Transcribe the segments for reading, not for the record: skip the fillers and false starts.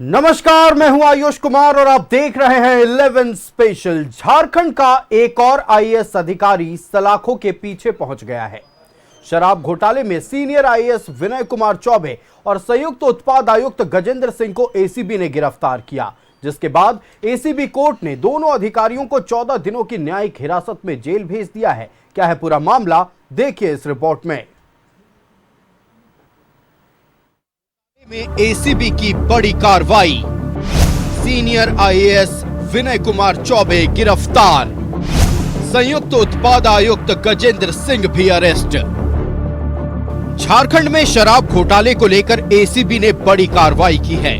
नमस्कार, मैं हूं आयुष कुमार और आप देख रहे हैं 11 स्पेशल। झारखंड का एक और आईएएस अधिकारी सलाखों के पीछे पहुंच गया है। शराब घोटाले में सीनियर आईएएस विनय कुमार चौबे और संयुक्त उत्पाद आयुक्त गजेंद्र सिंह को एसीबी ने गिरफ्तार किया, जिसके बाद एसीबी कोर्ट ने दोनों अधिकारियों को 14 दिनों की न्यायिक हिरासत में जेल भेज दिया है। क्या है पूरा मामला, देखिए इस रिपोर्ट में एसीबी की बड़ी कार्रवाई। सीनियर आईएएस विनय कुमार चौबे गिरफ्तार, संयुक्त उत्पाद आयुक्त गजेंद्र सिंह भी अरेस्ट। झारखंड में शराब घोटाले को लेकर एसीबी ने बड़ी कार्रवाई की है।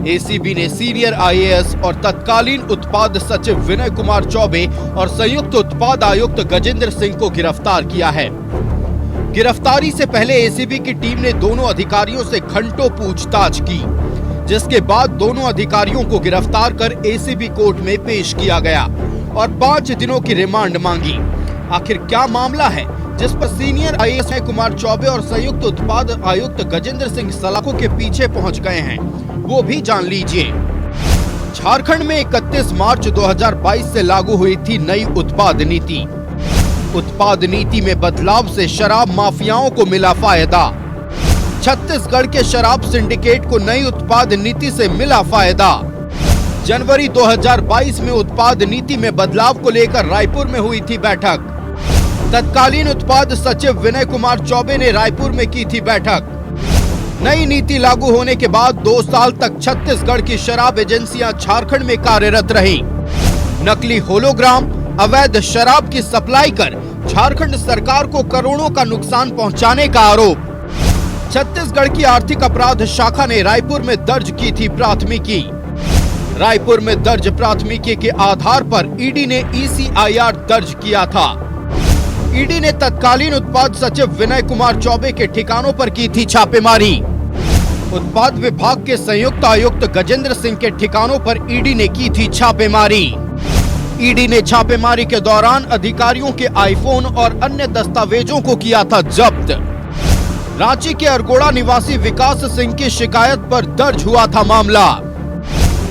एसीबी ने सीनियर आईएएस और तत्कालीन उत्पाद सचिव विनय कुमार चौबे और संयुक्त उत्पाद आयुक्त गजेंद्र सिंह को गिरफ्तार किया है। गिरफ्तारी से पहले एसीबी की टीम ने दोनों अधिकारियों से घंटों पूछताछ की, जिसके बाद दोनों अधिकारियों को गिरफ्तार कर एसीबी कोर्ट में पेश किया गया और 5 दिनों की रिमांड मांगी। आखिर क्या मामला है जिस पर सीनियर आईएएस कुमार चौबे और संयुक्त उत्पाद आयुक्त गजेंद्र सिंह सलाखों के पीछे पहुंच गए हैं, वो भी जान लीजिए। झारखंड में 31 मार्च 2022 से लागू हुई थी नई उत्पाद नीति। उत्पाद नीति में बदलाव से शराब माफियाओं को मिला फायदा। छत्तीसगढ़ के शराब सिंडिकेट को नई उत्पाद नीति से मिला फायदा। जनवरी 2022 में उत्पाद नीति में बदलाव को लेकर रायपुर में हुई थी बैठक। तत्कालीन उत्पाद सचिव विनय कुमार चौबे ने रायपुर में की थी बैठक। नई नीति लागू होने के बाद 2 साल तक छत्तीसगढ़ की शराब एजेंसियां झारखंड में कार्यरत रही। नकली होलोग्राम, अवैध शराब की सप्लाई कर झारखंड सरकार को करोड़ों का नुकसान पहुंचाने का आरोप। छत्तीसगढ़ की आर्थिक अपराध शाखा ने रायपुर में दर्ज की थी प्राथमिकी। रायपुर में दर्ज प्राथमिकी के आधार पर ईडी ने ईसीआईआर दर्ज किया था। ईडी ने तत्कालीन उत्पाद सचिव विनय कुमार चौबे के ठिकानों पर की थी छापेमारी। उत्पाद विभाग के संयुक्त आयुक्त गजेंद्र सिंह के ठिकानों पर ईडी ने की थी छापेमारी। ईडी ने छापेमारी के दौरान अधिकारियों के आईफोन और अन्य दस्तावेजों को किया था जब्त। रांची के अरगोड़ा निवासी विकास सिंह की शिकायत पर दर्ज हुआ था मामला।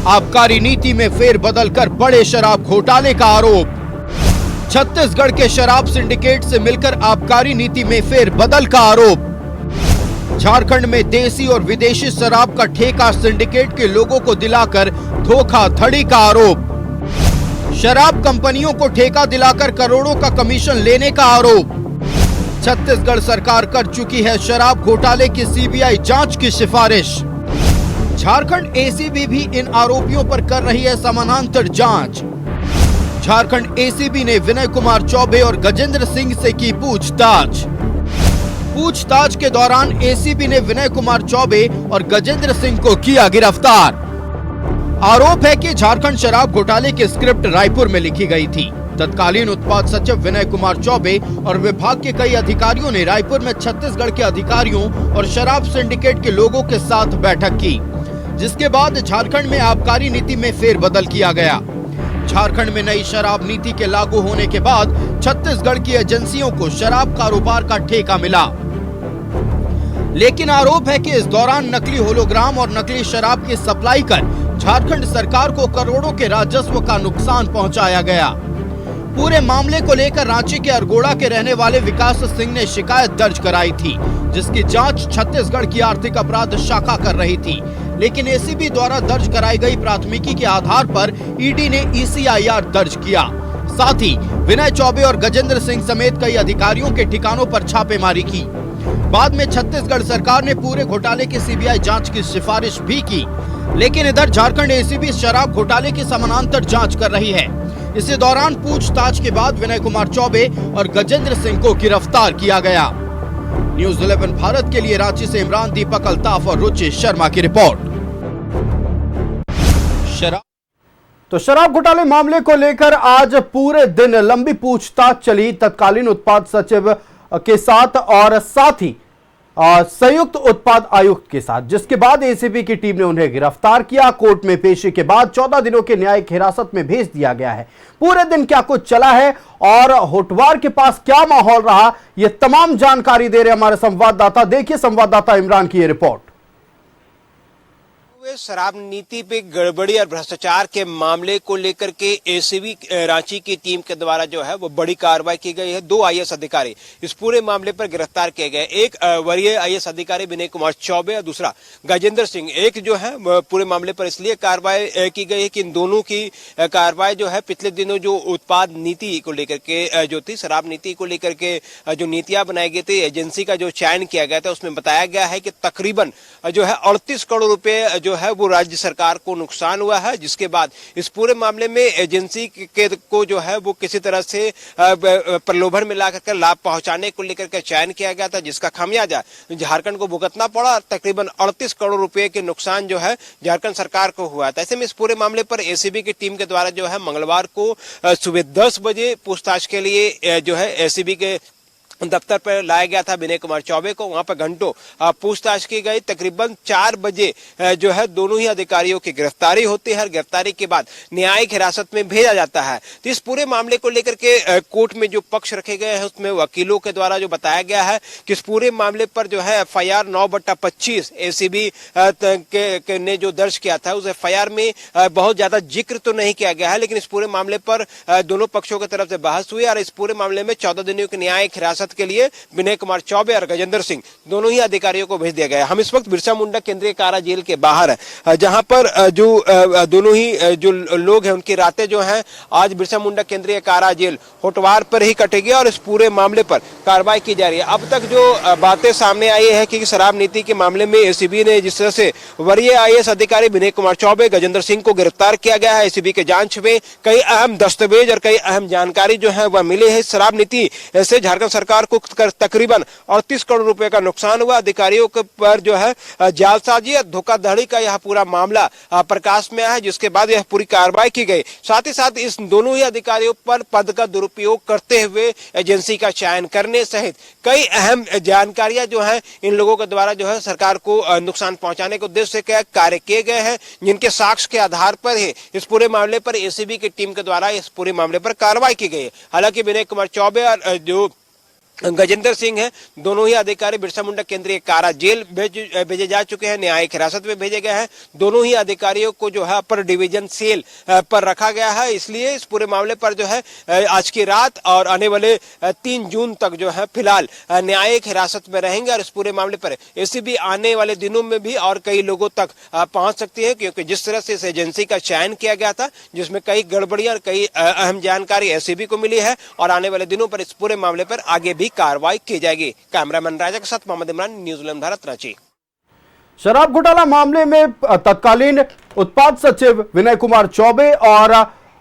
आबकारी नीति में फेरबदल कर बड़े शराब घोटाले का आरोप। छत्तीसगढ़ के शराब सिंडिकेट से मिलकर आबकारी नीति में फेरबदल का आरोप। झारखंड में देसी और विदेशी शराब का ठेका सिंडिकेट के लोगों को दिलाकर धोखाधड़ी का आरोप। शराब कंपनियों को ठेका दिलाकर करोड़ों का कमीशन लेने का आरोप। छत्तीसगढ़ सरकार कर चुकी है शराब घोटाले की सीबीआई जांच की सिफारिश। झारखंड एसीबी भी इन आरोपियों पर कर रही है समानांतर जांच। झारखंड एसीबी ने विनय कुमार चौबे और गजेंद्र सिंह से की पूछताछ। पूछताछ के दौरान एसीबी ने विनय कुमार चौबे और गजेंद्र सिंह को किया गिरफ्तार। आरोप है कि झारखंड शराब घोटाले की स्क्रिप्ट रायपुर में लिखी गई थी। तत्कालीन उत्पाद सचिव विनय कुमार चौबे और विभाग के कई अधिकारियों ने रायपुर में छत्तीसगढ़ के अधिकारियों और शराब सिंडिकेट के लोगों के साथ बैठक की, जिसके बाद झारखंड में आबकारी नीति में फेरबदल किया गया। झारखंड में नई शराब नीति के लागू होने के बाद छत्तीसगढ़ की एजेंसियों को शराब कारोबार का ठेका मिला, लेकिन आरोप है कि इस दौरान नकली होलोग्राम और नकली शराब की सप्लाई कर झारखंड सरकार को करोड़ों के राजस्व का नुकसान पहुंचाया गया। पूरे मामले को लेकर रांची के अरगोड़ा के रहने वाले विकास सिंह ने शिकायत दर्ज कराई थी, जिसकी जांच छत्तीसगढ़ की आर्थिक अपराध शाखा कर रही थी, लेकिन एसीबी द्वारा दर्ज कराई गई प्राथमिकी के आधार पर ईडी ने ईसीआईआर दर्ज किया। साथ ही विनय चौबे और गजेंद्र सिंह समेत कई अधिकारियों के ठिकानों पर छापेमारी की। बाद में छत्तीसगढ़ सरकार ने पूरे घोटाले की सीबीआई जांच की सिफारिश भी की, लेकिन इधर झारखंड एसीबी शराब घोटाले की समानांतर जांच कर रही है। इसी दौरान पूछताछ के बाद विनय कुमार चौबे और गजेंद्र सिंह को गिरफ्तार किया गया। न्यूज़ 11 भारत के लिए रांची से इमरान, दीपक अल्ताफ और रुचि शर्मा की रिपोर्ट। शराब घोटाले मामले को लेकर आज पूरे दिन लंबी पूछताछ चली तत्कालीन उत्पाद सचिव के साथ और साथ ही संयुक्त उत्पाद आयुक्त के साथ, जिसके बाद एसीबी की टीम ने उन्हें गिरफ्तार किया। कोर्ट में पेशी के बाद 14 दिनों के न्यायिक हिरासत में भेज दिया गया है। पूरे दिन क्या कुछ चला है और होटवार के पास क्या माहौल रहा, यह तमाम जानकारी दे रहे हमारे संवाददाता। देखिए संवाददाता इमरान की यह रिपोर्ट। शराब नीति पे गड़बड़ी और भ्रष्टाचार के मामले को लेकर के एसीबी रांची की टीम के द्वारा जो है वो बड़ी कार्रवाई की गई है। 2 आईएएस अधिकारी इस पूरे मामले पर गिरफ्तार किए गए। एक वरीय आईएएस अधिकारी विनय कुमार चौबे और दूसरा गजेंद्र सिंह। एक जो है पूरे मामले पर इसलिए कार्रवाई की गई है कि इन दोनों की कार्रवाई जो है पिछले दिनों जो उत्पाद नीति को लेकर के जो थी, शराब नीति को लेकर के जो नीतियां बनाई गई थी, एजेंसी का जो चयन किया गया था, उसमें बताया गया है कि तकरीबन जो है 38 करोड़ रुपए जो है वो राज्य सरकार को नुकसान हुआ है। जिसके बाद इस पूरे मामले में एजेंसी के को जो है वो किसी तरह से प्रलोभन में लाकर लाभ पहुंचाने को लेकर के चयन किया गया था, जिसका खामियाजा झारखंड को भुगतना पड़ा। तकरीबन 38 करोड़ रुपए के नुकसान जो है झारखंड सरकार को हुआ था। ऐसे में इस पूरे मामले पर एसीबी की टीम के द्वारा जो है मंगलवार को सुबह 10 बजे पूछताछ के लिए जो है एसीबी के दफ्तर पर लाया गया था विनय कुमार चौबे को। वहां पर घंटों पूछताछ की गई। तकरीबन 4 बजे जो है दोनों ही अधिकारियों की गिरफ्तारी होती है। गिरफ्तारी के बाद न्यायिक हिरासत में भेजा जाता है। तो इस पूरे मामले को लेकर के कोर्ट में जो पक्ष रखे गए हैं उसमें वकीलों के द्वारा जो बताया गया है कि इस पूरे मामले पर जो है FIR 9/25 एसीबी ने जो दर्ज किया था उस FIR में बहुत ज्यादा जिक्र तो नहीं किया गया है, लेकिन इस पूरे मामले पर दोनों पक्षों की तरफ से बहस हुई और इस पूरे मामले में 14 दिनों की न्यायिक हिरासत के लिए विनय कुमार चौबे और गजेंद्र सिंह दोनों ही अधिकारियों को भेज दिया गया। हम इस वक्त बिरसा मुंडा केंद्रीय कारा जेल के बाहर है, जहां पर जो दोनों ही जो लोग हैं उनकी रातें जो हैं आज बिरसा मुंडा केंद्रीय कारा जेल होटवार पर ही कटेगी और इस पूरे मामले पर कार्रवाई की जा रही है। अब तक जो बातें सामने आई है कि शराब नीति के मामले में एसीबी ने जिस तरह से वरीय आईएएस अधिकारी विनय कुमार चौबे, गजेंद्र सिंह को गिरफ्तार किया गया है। एसीबी के जांच में कई अहम दस्तावेज और कई अहम जानकारी जो है वह मिले है। शराब नीति से झारखंड सरकार को तकरीबन 38 करोड़ रुपए का नुकसान हुआ। अधिकारियों के पर जो है जालसाजी और धोखाधड़ी का यह पूरा मामला प्रकाश में आया है, जिसके बाद यह पूरी कार्रवाई की गई। साथ ही साथ इस दोनों ही अधिकारियों पर पद का दुरुपयोग करते हुए एजेंसी का चयन करने सहित कई अहम जानकारियां जो है इन लोगों के द्वारा जो है सरकार को नुकसान पहुंचाने के उद्देश्य से कार्य किए गए हैं, जिनके साक्ष्य के आधार पर ही इस पूरे मामले पर एसीबी की टीम के द्वारा इस पूरे मामले पर कार्रवाई की गई है। हालांकि विनय कुमार चौबे और जो गजेंद्र सिंह है दोनों ही अधिकारी बिरसा मुंडा केंद्रीय कारा जेल भेजे जा चुके हैं, न्यायिक हिरासत में भेजे गए हैं। दोनों ही अधिकारियों को जो है अपर डिवीजन सेल पर रखा गया है। इसलिए इस पूरे मामले पर जो है आज की रात और आने वाले 3 जून तक जो है फिलहाल न्यायिक हिरासत में रहेंगे और इस पूरे मामले पर एसीबी आने वाले दिनों में भी और कई लोगों तक पहुंच सकती है, क्योंकि जिस तरह से इस एजेंसी का चयन किया गया था जिसमें कई गड़बड़ियां और कई अहम जानकारी एसीबी को मिली है और आने वाले दिनों पर इस पूरे मामले पर आगे भी कार्रवाई की जाएगी। कैमरामैन राजा के साथ मोहम्मद इमरान, न्यूजीलैंड भारत, रांची। शराब घोटाला मामले में तत्कालीन उत्पाद सचिव विनय कुमार चौबे और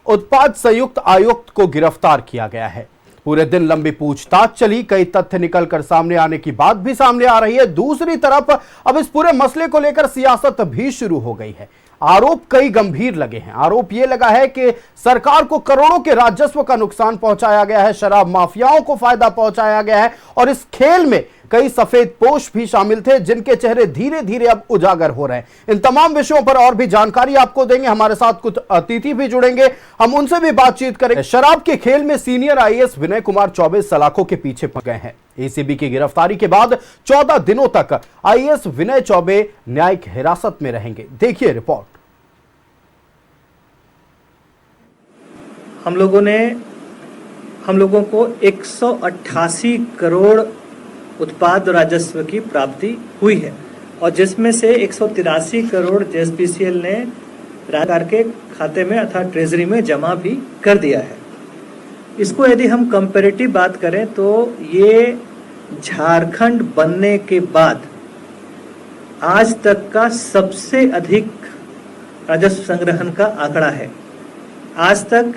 उत्पाद संयुक्त आयुक्त को गिरफ्तार किया गया है। पूरे दिन लंबी पूछताछ चली, कई तथ्य निकलकर सामने आने की बात भी सामने आ रही है। दूसरी तरफ अब इस पूरे मसले को लेकर सियासत भी शुरू हो गई है। आरोप कई गंभीर लगे हैं। आरोप यह लगा है कि सरकार को करोड़ों के राजस्व का नुकसान पहुंचाया गया है, शराब माफियाओं को फायदा पहुंचाया गया है और इस खेल में कई सफेदपोश भी शामिल थे, जिनके चेहरे धीरे धीरे अब उजागर हो रहे हैं। इन तमाम विषयों पर और भी जानकारी आपको देंगे। हमारे साथ कुछ अतिथि भी जुड़ेंगे, हम उनसे भी बातचीत करेंगे। शराब के खेल में सीनियर आईएएस विनय कुमार चौबे सलाखों के पीछे पड़ गए हैं। एसीबी की गिरफ्तारी के बाद 14 दिनों तक आईएएस विनय चौबे न्यायिक हिरासत में रहेंगे। देखिए रिपोर्ट। हम लोगों को 188 करोड़ उत्पाद राजस्व की प्राप्ति हुई है और जिसमें से 183 करोड़ जेएसपीसीएल ने सरकार के खाते में अर्थात ट्रेजरी में जमा भी कर दिया है। इसको यदि हम कंपैरेटिव बात करें तो ये झारखंड बनने के बाद आज तक का सबसे अधिक राजस्व संग्रहण का आंकड़ा है। आज तक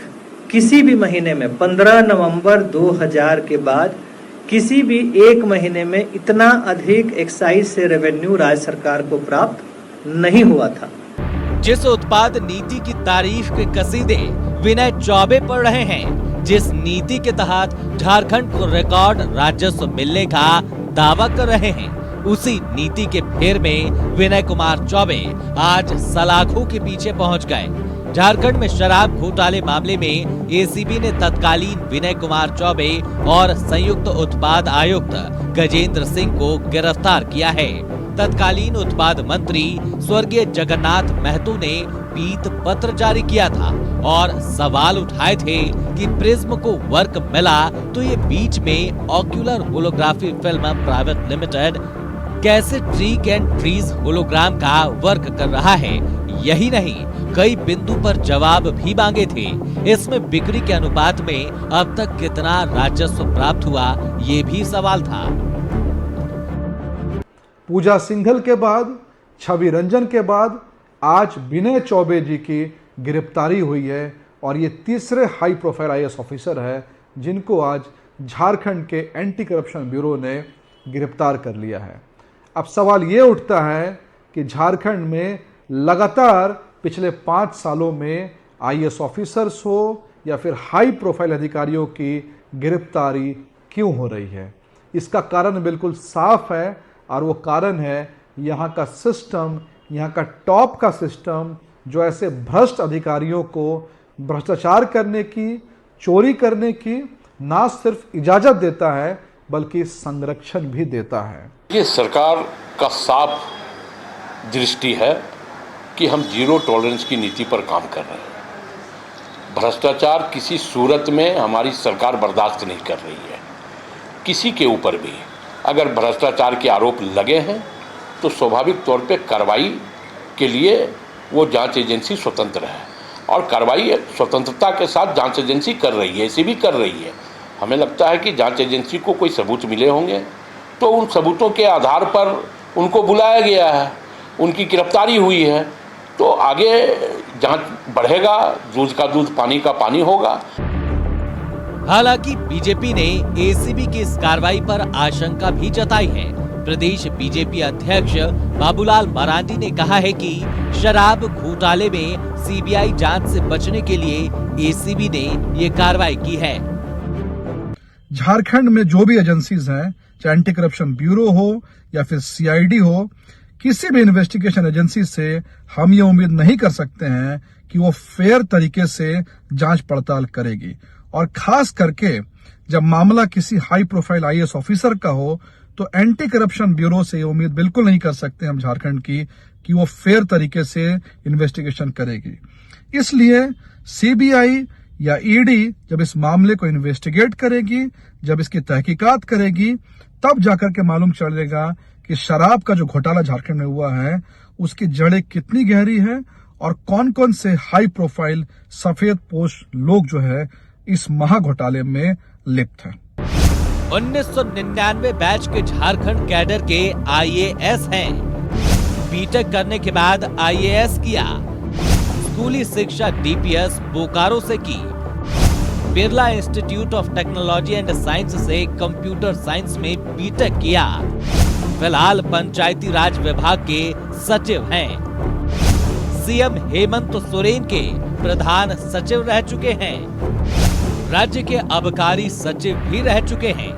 किसी भी महीने में 15 नवंबर 2000 के बाद किसी भी एक महीने में इतना अधिक एक्साइज से रेवेन्यू राज्य सरकार को प्राप्त नहीं हुआ था। जिस उत्पाद नीति की तारीफ के कसीदे विनय चौबे पढ़ रहे हैं, जिस नीति के तहत झारखंड को रिकॉर्ड राजस्व मिलने का दावा कर रहे हैं, उसी नीति के फेर में विनय कुमार चौबे आज सलाखों के पीछे पहुंच गए। झारखंड में शराब घोटाले मामले में एसीबी ने तत्कालीन विनय कुमार चौबे और संयुक्त उत्पाद आयुक्त गजेंद्र सिंह को गिरफ्तार किया है। तत्कालीन उत्पाद मंत्री स्वर्गीय जगन्नाथ महतो ने पीत पत्र जारी किया था और सवाल उठाए थे कि प्रिज्म को वर्क मिला तो ये बीच में ocular holography film private limited कैसे ट्रिक एंड ट्रीज होलोग्राम का वर्क कर रहा है। यही नहीं, कई बिंदु पर जवाब भी मांगे थे। इसमें बिक्री के अनुपात में अब तक कितना राजस्व प्राप्त हुआ, ये भी सवाल था। पूजा सिंघल के बाद, छवि रंजन के बाद आज विनय चौबे जी की गिरफ्तारी हुई है और ये तीसरे हाई प्रोफाइल आईएएस ऑफिसर है जिनको आज झारखंड के एंटी करप्शन ब्यूरो ने गिरफ्तार कर लिया है। अब सवाल ये उठता है कि झारखंड में लगातार पिछले 5 सालों में आईएएस ऑफिसर्स हो या फिर हाई प्रोफाइल अधिकारियों की गिरफ्तारी क्यों हो रही है। इसका कारण बिल्कुल साफ है और वो कारण है यहाँ का सिस्टम, यहाँ का टॉप का सिस्टम जो ऐसे भ्रष्ट अधिकारियों को भ्रष्टाचार करने की, चोरी करने की ना सिर्फ इजाज़त देता है बल्कि संरक्षण भी देता है। ये सरकार का साफ दृष्टि है कि हम जीरो टॉलरेंस की नीति पर काम कर रहे हैं। भ्रष्टाचार किसी सूरत में हमारी सरकार बर्दाश्त नहीं कर रही है। किसी के ऊपर भी अगर भ्रष्टाचार के आरोप लगे हैं तो स्वाभाविक तौर पे कार्रवाई के लिए वो जांच एजेंसी स्वतंत्र है और कार्रवाई स्वतंत्रता के साथ जांच एजेंसी कर रही है, इसी भी कर रही है। हमें लगता है कि जांच एजेंसी को कोई सबूत मिले होंगे तो उन सबूतों के आधार पर उनको बुलाया गया है, उनकी गिरफ्तारी हुई है, तो आगे जांच बढ़ेगा, दूध का दूध पानी का पानी होगा। हालांकि बीजेपी ने एसीबी की इस कार्रवाई पर आशंका भी जताई है। प्रदेश बीजेपी अध्यक्ष बाबूलाल मरांडी ने कहा है कि शराब घोटाले में सीबीआई जांच से बचने के लिए एसीबी ने ये कार्रवाई की है। झारखंड में जो भी एजेंसीज हैं, चाहे एंटी करप्शन ब्यूरो हो या फिर सीआईडी हो, किसी भी इन्वेस्टिगेशन एजेंसी से हम ये उम्मीद नहीं कर सकते हैं कि वो फेयर तरीके से जांच पड़ताल करेगी। और खास करके जब मामला किसी हाई प्रोफाइल आईएएस ऑफिसर का हो तो एंटी करप्शन ब्यूरो से ये उम्मीद बिल्कुल नहीं कर सकते हम झारखंड की कि वो फेयर तरीके से इन्वेस्टिगेशन करेगी। इसलिए सीबीआई या ईडी जब इस मामले को इन्वेस्टिगेट करेगी, जब इसकी तहकीकात करेगी, तब जाकर के मालूम चलेगा कि शराब का जो घोटाला झारखंड में हुआ है उसकी जड़ें कितनी गहरी है और कौन कौन से हाई प्रोफाइल सफेद पोश लोग जो है इस महा घोटाले में लिप्त हैं। 1999 बैच के झारखंड कैडर के आईएएस हैं। बीटेक करने के बाद आईएएस किया। स्कूली शिक्षा डीपीएस बोकारो से की। Birla institute of technology and science से कंप्यूटर साइंस में बीटेक किया। फिलहाल पंचायती राज विभाग के सचिव हैं। सीएम हेमंत सोरेन के प्रधान सचिव रह चुके हैं। राज्य के आबकारी सचिव भी रह चुके हैं।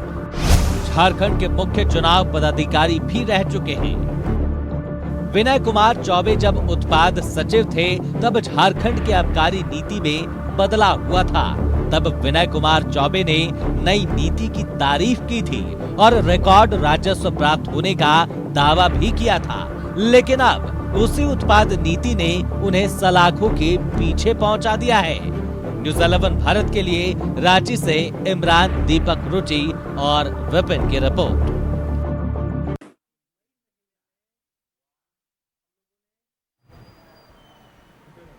झारखंड के मुख्य चुनाव पदाधिकारी भी रह चुके हैं। विनय कुमार चौबे जब उत्पाद सचिव थे तब झारखंड के आबकारी नीति में बदलाव हुआ था। तब विनय कुमार चौबे ने नई नीति की तारीफ की थी और रिकॉर्ड राजस्व प्राप्त होने का दावा भी किया था। लेकिन अब उसी उत्पाद नीति ने उन्हें सलाखों के पीछे पहुंचा दिया है। न्यूज़ 11 भारत के लिए रांची से इमरान, दीपक रुचि और विपिन की रिपोर्ट।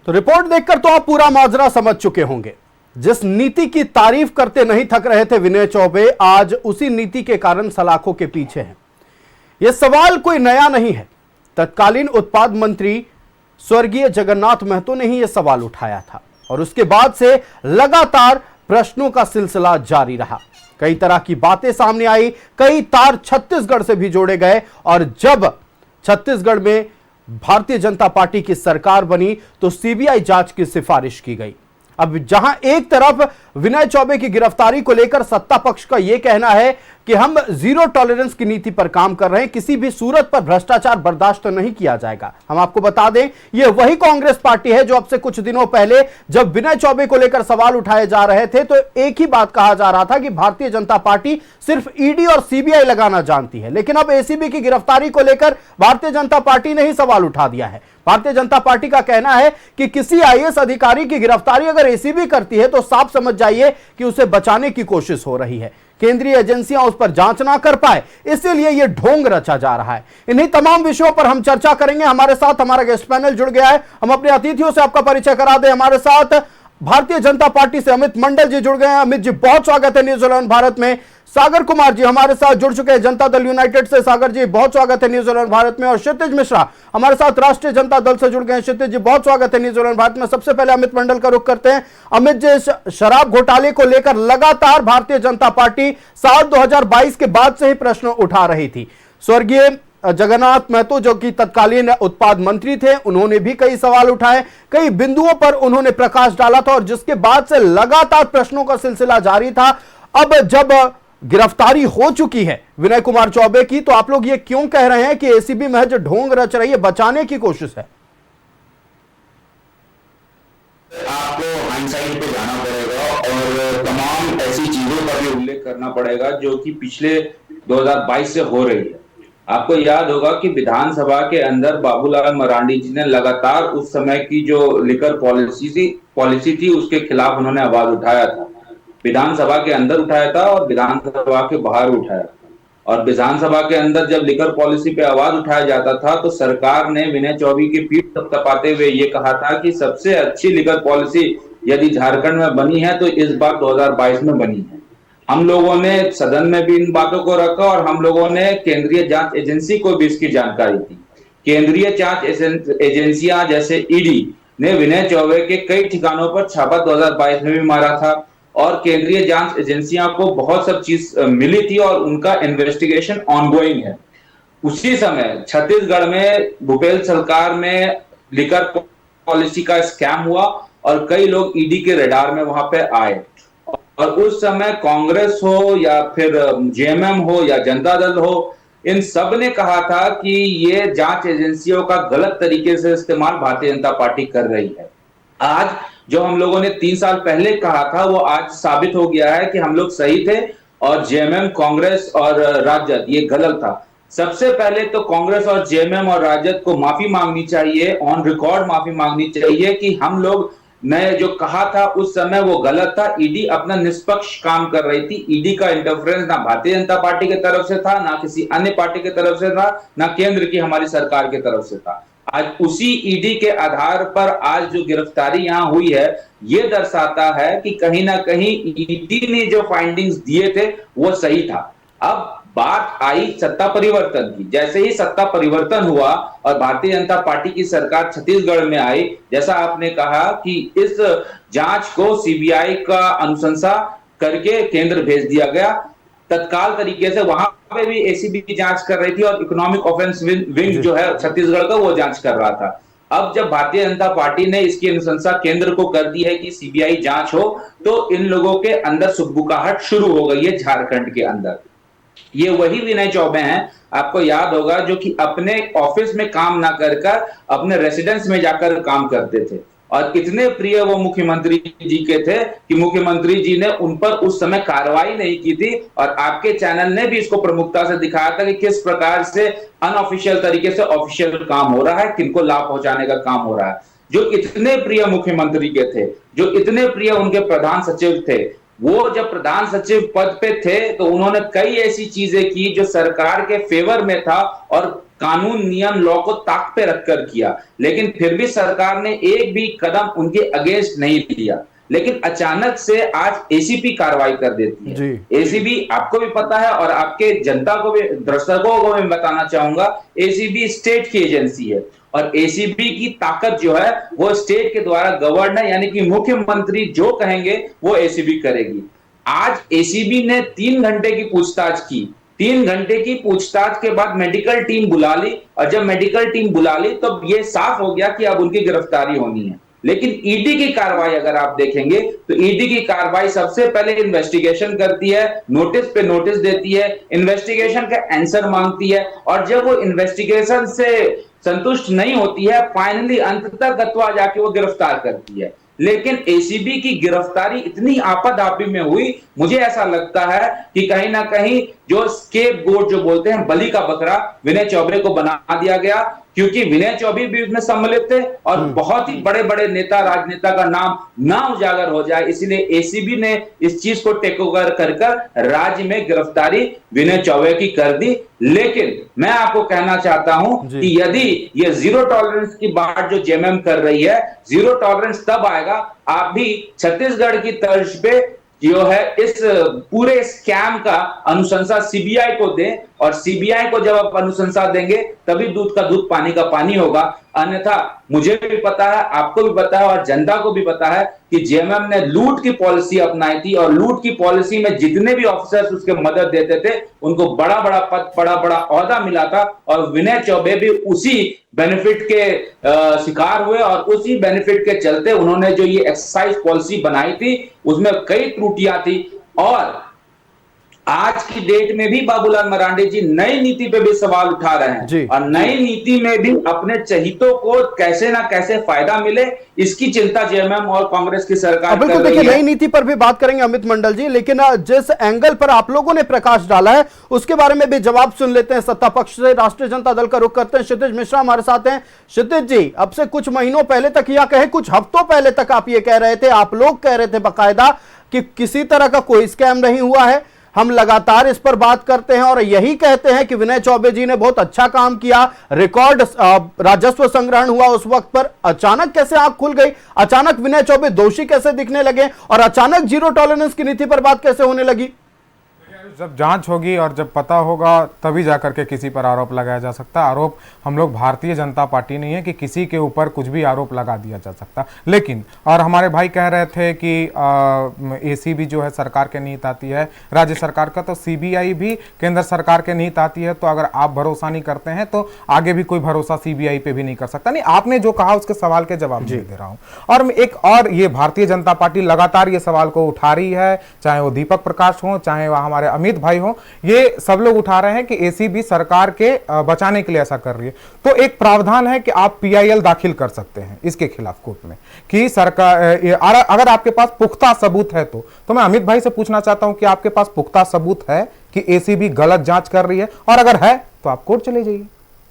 तो रिपोर्ट देखकर तो आप पूरा माजरा समझ चुके होंगे। जिस नीति की तारीफ करते नहीं थक रहे थे विनय चौबे, आज उसी नीति के कारण सलाखों के पीछे हैं। यह सवाल कोई नया नहीं है। तत्कालीन उत्पाद मंत्री स्वर्गीय जगन्नाथ महतो ने ही यह सवाल उठाया था और उसके बाद से लगातार प्रश्नों का सिलसिला जारी रहा। कई तरह की बातें सामने आई, कई तार छत्तीसगढ़ से भी जोड़े गए और जब छत्तीसगढ़ में भारतीय जनता पार्टी की सरकार बनी तो सीबीआई जांच की सिफारिश की गई। अब जहां एक तरफ विनय चौबे की गिरफ्तारी को लेकर सत्ता पक्ष का यह कहना है कि हम जीरो टॉलरेंस की नीति पर काम कर रहे हैं, किसी भी सूरत पर भ्रष्टाचार बर्दाश्त नहीं किया जाएगा। हम आपको बता दें, यह वही कांग्रेस पार्टी है जो अब से कुछ दिनों पहले जब विनय चौबे को लेकर सवाल उठाए जा रहे थे तो एक ही बात कहा जा रहा था कि भारतीय जनता पार्टी सिर्फ ईडी और सीबीआई लगाना जानती है, लेकिन अब एसीबी की गिरफ्तारी को लेकर भारतीय जनता पार्टी ने ही सवाल उठा दिया है। भारतीय जनता पार्टी का कहना है कि किसी आईएएस अधिकारी की गिरफ्तारी अगर एसीबी करती है तो साफ समझ जाइए कि उसे बचाने की कोशिश हो रही है, केंद्रीय एजेंसियां उस पर जांच ना कर पाए, इसीलिए यह ढोंग रचा जा रहा है। इन्हीं तमाम विषयों पर हम चर्चा करेंगे। हमारे साथ हमारा गेस्ट पैनल जुड़ गया है। हम अपने अतिथियों से आपका परिचय करा दें। हमारे साथ भारतीय जनता पार्टी से अमित मंडल जी जुड़ गए हैं। अमित जी, बहुत स्वागत है न्यूज 11 भारत में। सागर कुमार जी हमारे साथ जुड़ चुके हैं जनता दल यूनाइटेड से। सागर जी, बहुत स्वागत है न्यूज 11 भारत में। और क्षितिज मिश्रा हमारे साथ राष्ट्रीय जनता दल से जुड़ गए हैं। क्षितिज जी, बहुत स्वागत है न्यूज 11 भारत में। सबसे पहले अमित मंडल का रुख करते हैं। अमित जी, शराब घोटाले को लेकर लगातार भारतीय जनता पार्टी साल 2022 के बाद से ही प्रश्न उठा रही थी। स्वर्गीय जगन्नाथ महतो जो कि तत्कालीन उत्पाद मंत्री थे, उन्होंने भी कई सवाल उठाए, कई बिंदुओं पर उन्होंने प्रकाश डाला था और जिसके बाद से लगातार प्रश्नों का सिलसिला जारी था। अब जब गिरफ्तारी हो चुकी है विनय कुमार चौबे की, तो आप लोग ये क्यों कह रहे हैं कि एसीबी महज ढोंग रच रही है, बचाने की कोशिश है? आपको हाइंडसाइट पे जाना पड़ेगा और तमाम ऐसी चीजों का भी उल्लेख करना पड़ेगा जो कि पिछले 2022 से हो रही है। आपको याद होगा कि विधानसभा के अंदर बाबूलाल मरांडी जी ने लगातार उस समय की जो लिकर पॉलिसी थी उसके खिलाफ उन्होंने आवाज उठाया था। विधानसभा के अंदर उठाया था और विधानसभा के बाहर उठाया था। और विधानसभा के अंदर जब लिकर पॉलिसी पे आवाज उठाया जाता था तो सरकार ने विनय चौबे की पीठ थपथपाते हुए ये कहा था कि सबसे अच्छी लिकर पॉलिसी यदि झारखंड में बनी है तो इस बार 2022 में बनी है। हम लोगों ने सदन में भी इन बातों को रखा और हम लोगों ने केंद्रीय जांच एजेंसी को भी इसकी जानकारी दी। केंद्रीय जांच एजेंसियां जैसे ईडी ने विनय चौबे के कई ठिकानों पर छापा 2022 में भी मारा था और केंद्रीय जांच एजेंसियां को बहुत सब चीज मिली थी और उनका इन्वेस्टिगेशन ऑनगोइंग है। उसी समय छत्तीसगढ़ में भूपेश सरकार में लिकर पॉलिसी का स्कैम हुआ और कई लोग ईडी के रडार में वहां पे आए और उस समय कांग्रेस हो या फिर जेएमएम हो या जनता दल हो, इन सब ने कहा था कि ये जांच एजेंसियों का गलत तरीके से इस्तेमाल भारतीय जनता पार्टी कर रही है। आज जो हम लोगों ने 3 साल पहले कहा था वो आज साबित हो गया है कि हम लोग सही थे और जेएमएम, कांग्रेस और राजद ये गलत था। सबसे पहले तो कांग्रेस और जेएमएम और राजद को माफी मांगनी चाहिए, ऑन रिकॉर्ड माफी मांगनी चाहिए कि हम लोग ने जो कहा था उस समय वो गलत था। ईडी अपना निष्पक्ष काम कर रही थी। ईडी का इंटरफेरेंस ना भारतीय जनता पार्टी की तरफ से था, ना किसी अन्य पार्टी की तरफ से था, ना केंद्र की हमारी सरकार की तरफ से था। आज उसी ईडी के आधार पर आज जो गिरफ्तारी यहां हुई है ये दर्शाता है कि कहीं ना कहीं ईडी ने जो फाइंडिंग्स दिए थे वो सही था। अब बात आई सत्ता परिवर्तन की। जैसे ही सत्ता परिवर्तन हुआ और भारतीय जनता पार्टी की सरकार छत्तीसगढ़ में आई, जैसा आपने कहा कि इस जांच को सीबीआई का अनुशंसा करके केंद्र भेज दिया गया। तत्काल तरीके से वहां पे भी एसीबी की जांच कर रही थी और इकोनॉमिक ऑफेंस विंग जो है छत्तीसगढ़ का वो जांच कर रहा था। अब जब भारतीय जनता पार्टी ने इसकी अनुशंसा केंद्र को कर दी है कि सीबीआई जांच हो, तो इन लोगों के अंदर सुगबुकाहट शुरू हो गई है झारखंड के अंदर। ये वही विनय चौबे हैं, आपको याद होगा, जो कि अपने ऑफिस में काम ना कर अपने रेसिडेंस में जाकर काम करते थे और इतने प्रिय वो मुख्यमंत्री जी के थे कि मुख्यमंत्री जी ने उन पर उस समय कार्रवाई नहीं की थी और आपके चैनल ने भी इसको प्रमुखता से दिखाया था कि किस प्रकार से अनऑफिशियल तरीके से ऑफिशियल काम हो रहा है, किनको लाभ पहुंचाने का काम हो रहा है। जो इतने प्रिय मुख्यमंत्री के थे, जो इतने प्रिय उनके प्रधान सचिव थे, वो जब प्रधान सचिव पद पे थे तो उन्होंने कई ऐसी चीजें की जो सरकार के फेवर में था और कानून नियम लॉ को ताक पे रखकर किया, लेकिन फिर भी सरकार ने एक भी कदम उनके अगेंस्ट नहीं लिया। लेकिन अचानक से आज एसीबी कार्रवाई कर देती है। एसीबी आपको भी पता है और आपके जनता को भी, दर्शकों को भी बताना चाहूंगा, एसीबी स्टेट की एजेंसी है और एसीबी की ताकत जो है वो स्टेट के द्वारा गवर्न है, यानी कि मुख्यमंत्री जो कहेंगे वो एसीबी करेगी। आज एसीबी ने 3 घंटे की पूछताछ की। 3 घंटे की पूछताछ के बाद मेडिकल टीम बुला ली और जब मेडिकल टीम बुला ली तो ये साफ हो गया कि अब उनकी गिरफ्तारी होनी है। लेकिन ईडी की कार्रवाई अगर आप देखेंगे तो ईडी की कार्रवाई सबसे पहले इन्वेस्टिगेशन करती है, नोटिस पे नोटिस देती है, इन्वेस्टिगेशन का आंसर मांगती है, और जब वो इन्वेस्टिगेशन से संतुष्ट नहीं होती है, फाइनली अंततः गत्वा जाके वो गिरफ्तार करती है। लेकिन एसीबी की गिरफ्तारी इतनी आपाधापी में हुई, मुझे ऐसा लगता है कि कहीं ना कहीं जो स्केपगोट जो बोलते हैं, बलि का बकरा, विनय चौबे को बना दिया गया, क्योंकि विनय चौबे भी उसमें सम्मिलित थे और बहुत ही बड़े बड़े नेता राजनेता का नाम ना उजागर हो जाए, इसीलिए एसीबी ने इस चीज को टेक ओवर कर राज्य में गिरफ्तारी विनय चौबे की कर दी। लेकिन मैं आपको कहना चाहता हूं कि यदि ये जीरो टॉलरेंस की बात जो जेएमएम कर रही है, जीरो टॉलरेंस तब आएगा आप भी छत्तीसगढ़ की तर्ज पे जो है इस पूरे स्कैम का अनुशंसा सीबीआई को दें, और सीबीआई को जब आप अनुशंसा देंगे तभी दूध का दूध पानी का पानी होगा। अन्यथा मुझे भी पता है, आपको भी पता है और जनता को भी पता है कि जेएमएम ने लूट की पॉलिसी अपनाई थी, और लूट की पॉलिसी में जितने भी ऑफिसर्स उसके मदद देते थे उनको बड़ा बड़ा पद, बड़ा बड़ा ओहदा मिला था, और विनय चौबे भी उसी बेनिफिट के शिकार हुए, और उसी बेनिफिट के चलते उन्होंने जो ये एक्सरसाइज पॉलिसी बनाई थी उसमें कई त्रुटियां थी। और आज की डेट में भी बाबूलाल मरांडी जी नई नीति पे भी सवाल उठा रहे हैं, और नई नीति में भी अपने चहितों को कैसे ना कैसे फायदा मिले, इसकी चिंता जेएमएम और कांग्रेस की सरकार कर रही है। नई नीति पर भी बात करेंगे अमित मंडल जी, लेकिन जिस एंगल पर आप लोगों ने प्रकाश डाला है उसके बारे में भी जवाब सुन लेते हैं। सत्ता पक्ष से राष्ट्रीय जनता दल का रुख करते हैं, क्षितिज मिश्रा हमारे साथ हैं। क्षितिज जी, अब से कुछ महीनों पहले तक, या कहे कुछ हफ्तों पहले तक आप ये कह रहे थे, आप लोग कह रहे थे बाकायदा कि किसी तरह का कोई स्कैम नहीं हुआ है। हम लगातार इस पर बात करते हैं और यही कहते हैं कि विनय चौबे जी ने बहुत अच्छा काम किया, रिकॉर्ड राजस्व संग्रहण हुआ उस वक्त पर। अचानक कैसे आंख खुल गई? अचानक विनय चौबे दोषी कैसे दिखने लगे, और अचानक जीरो टॉलरेंस की नीति पर बात कैसे होने लगी? जब जांच होगी और जब पता होगा तभी जाकर के किसी पर आरोप लगाया जा सकता है। आरोप, हम लोग भारतीय जनता पार्टी नहीं है कि किसी के ऊपर कुछ भी आरोप लगा दिया जा सकता। लेकिन और हमारे भाई कह रहे थे कि एसीबी जो है सरकार के नीति आती है, राज्य सरकार का, तो सीबीआई भी केंद्र सरकार के नीति आती है। तो अगर आप भरोसा नहीं करते हैं तो आगे भी कोई भरोसा सीबीआई पे भी नहीं कर सकता। नहीं, आपने जो कहा उसके सवाल के जवाब दे रहा हूं। और मैं एक और, ये भारतीय जनता पार्टी लगातार ये सवाल को उठा रही है, चाहे वो दीपक प्रकाश हो, चाहे वो हमारे अमित भाई हो, ये सब लोग उठा रहे हैं कि एसीबी सरकार के बचाने के लिए ऐसा कर रही है। तो एक प्रावधान है कि आप पीआईएल दाखिल कर सकते हैं इसके खिलाफ कोर्ट में, कि सरकार, अगर आपके पास पुख्ता सबूत है तो मैं अमित भाई से पूछना चाहता हूं कि आपके पास पुख्ता सबूत है कि एसीबी गलत जांच कर रही है, और अगर है तो आप कोर्ट चले जाइए।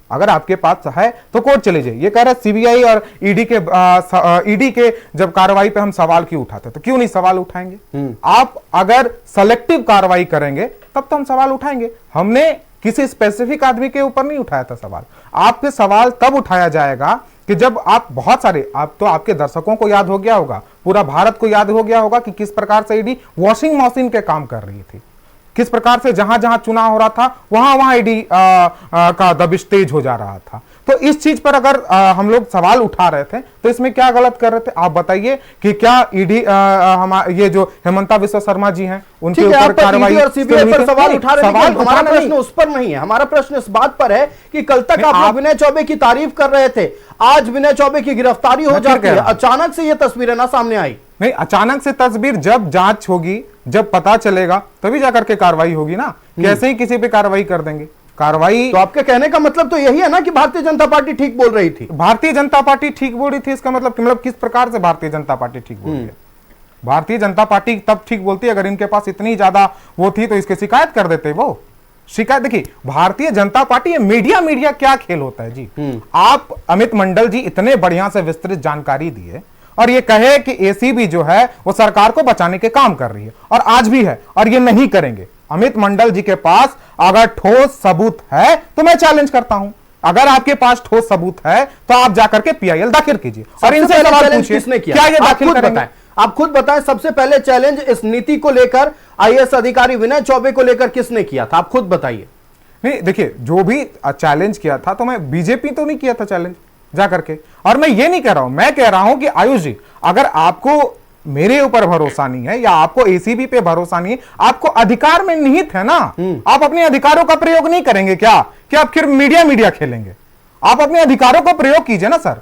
अगर आपके पास है तो कोर्ट चले जाइए। ये कह रहे सीबीआई और ईडी के जब कार्रवाई पे हम सवाल क्यों उठाते, तो क्यों नहीं सवाल उठाएंगे? आप अगर सेलेक्टिव कार्रवाई करेंगे तब तो हम सवाल उठाएंगे। हमने किसी स्पेसिफिक आदमी के ऊपर नहीं उठाया था सवाल। आपके सवाल तब उठाया जाएगा कि जब आप बहुत सारे, आप तो आपके दर्शकों को याद हो गया होगा, पूरा भारत को याद हो गया होगा कि किस प्रकार से ईडी वॉशिंग मशीन के काम कर रही थी, किस प्रकार से जहां जहां चुनाव हो रहा था वहां ईडी का दबिश तेज हो जा रहा था। तो इस चीज पर अगर हम लोग सवाल उठा रहे थे तो इसमें क्या गलत कर रहे थे? आप बताइए कि क्या ईडी ये जो हेमंता विश्व शर्मा जी हैं उनके ऊपर कार्रवाई और सीबीआई पर सवाल उठा रहे हैं? हमारा प्रश्न उस पर नहीं है, हमारा प्रश्न इस बात पर है कि कल तक आप लोग विनय चौबे की तारीफ कर रहे थे, आज विनय चौबे की गिरफ्तारी हो जाती है, अचानक से ये तस्वीरें ना सामने आई। नहीं, अचानक से तस्वीर जब जांच होगी, जब पता चलेगा तभी जाकर के कार्रवाई होगी ना। कैसे ही किसी पे कार्रवाई कर देंगे? कार्रवाई, तो आपके कहने का मतलब तो यही है ना कि भारतीय जनता पार्टी ठीक बोल रही थी। भारतीय जनता पार्टी ठीक बोल रही थी, इसका मतलब किस प्रकार से भारतीय जनता पार्टी ठीक बोल रही है? भारतीय जनता पार्टी तब ठीक बोलती है अगर इनके पास इतनी ज्यादा वो थी तो इसके शिकायत कर देते। वो शिकायत, देखिए भारतीय जनता पार्टी, मीडिया क्या खेल होता है जी। आप अमित मंडल जी इतने बढ़िया से विस्तृत जानकारी दिए और ये कहे कि एसीबी जो है वो सरकार को बचाने के काम कर रही है, और आज भी है, और ये नहीं करेंगे। अमित मंडल जी के पास अगर ठोस सबूत है तो मैं चैलेंज करता हूं, अगर आपके पास ठोस सबूत है तो आप जाकर के पीआईएल दाखिल कीजिए और इनसे सवाल पूछिए क्या ये दाखिल करेंगे। आप खुद बताएं, सबसे पहले चैलेंज इस नीति को लेकर आईएएस अधिकारी विनय चौबे को लेकर किसने किया था? आप खुद बताइए। नहीं, देखिए, जो भी चैलेंज किया था तो मैं बीजेपी तो नहीं किया था चैलेंज जाकर के, और मैं ये नहीं कह रहा हूं, मैं कह रहा हूं कि आयुष जी, अगर आपको मेरे ऊपर भरोसा नहीं है या आपको एसीबी पे भरोसा नहीं है, आपको अधिकार में निहित है ना, आप अपने अधिकारों का प्रयोग नहीं करेंगे क्या? कि आप फिर मीडिया खेलेंगे? आप अपने अधिकारों का प्रयोग कीजिए ना सर,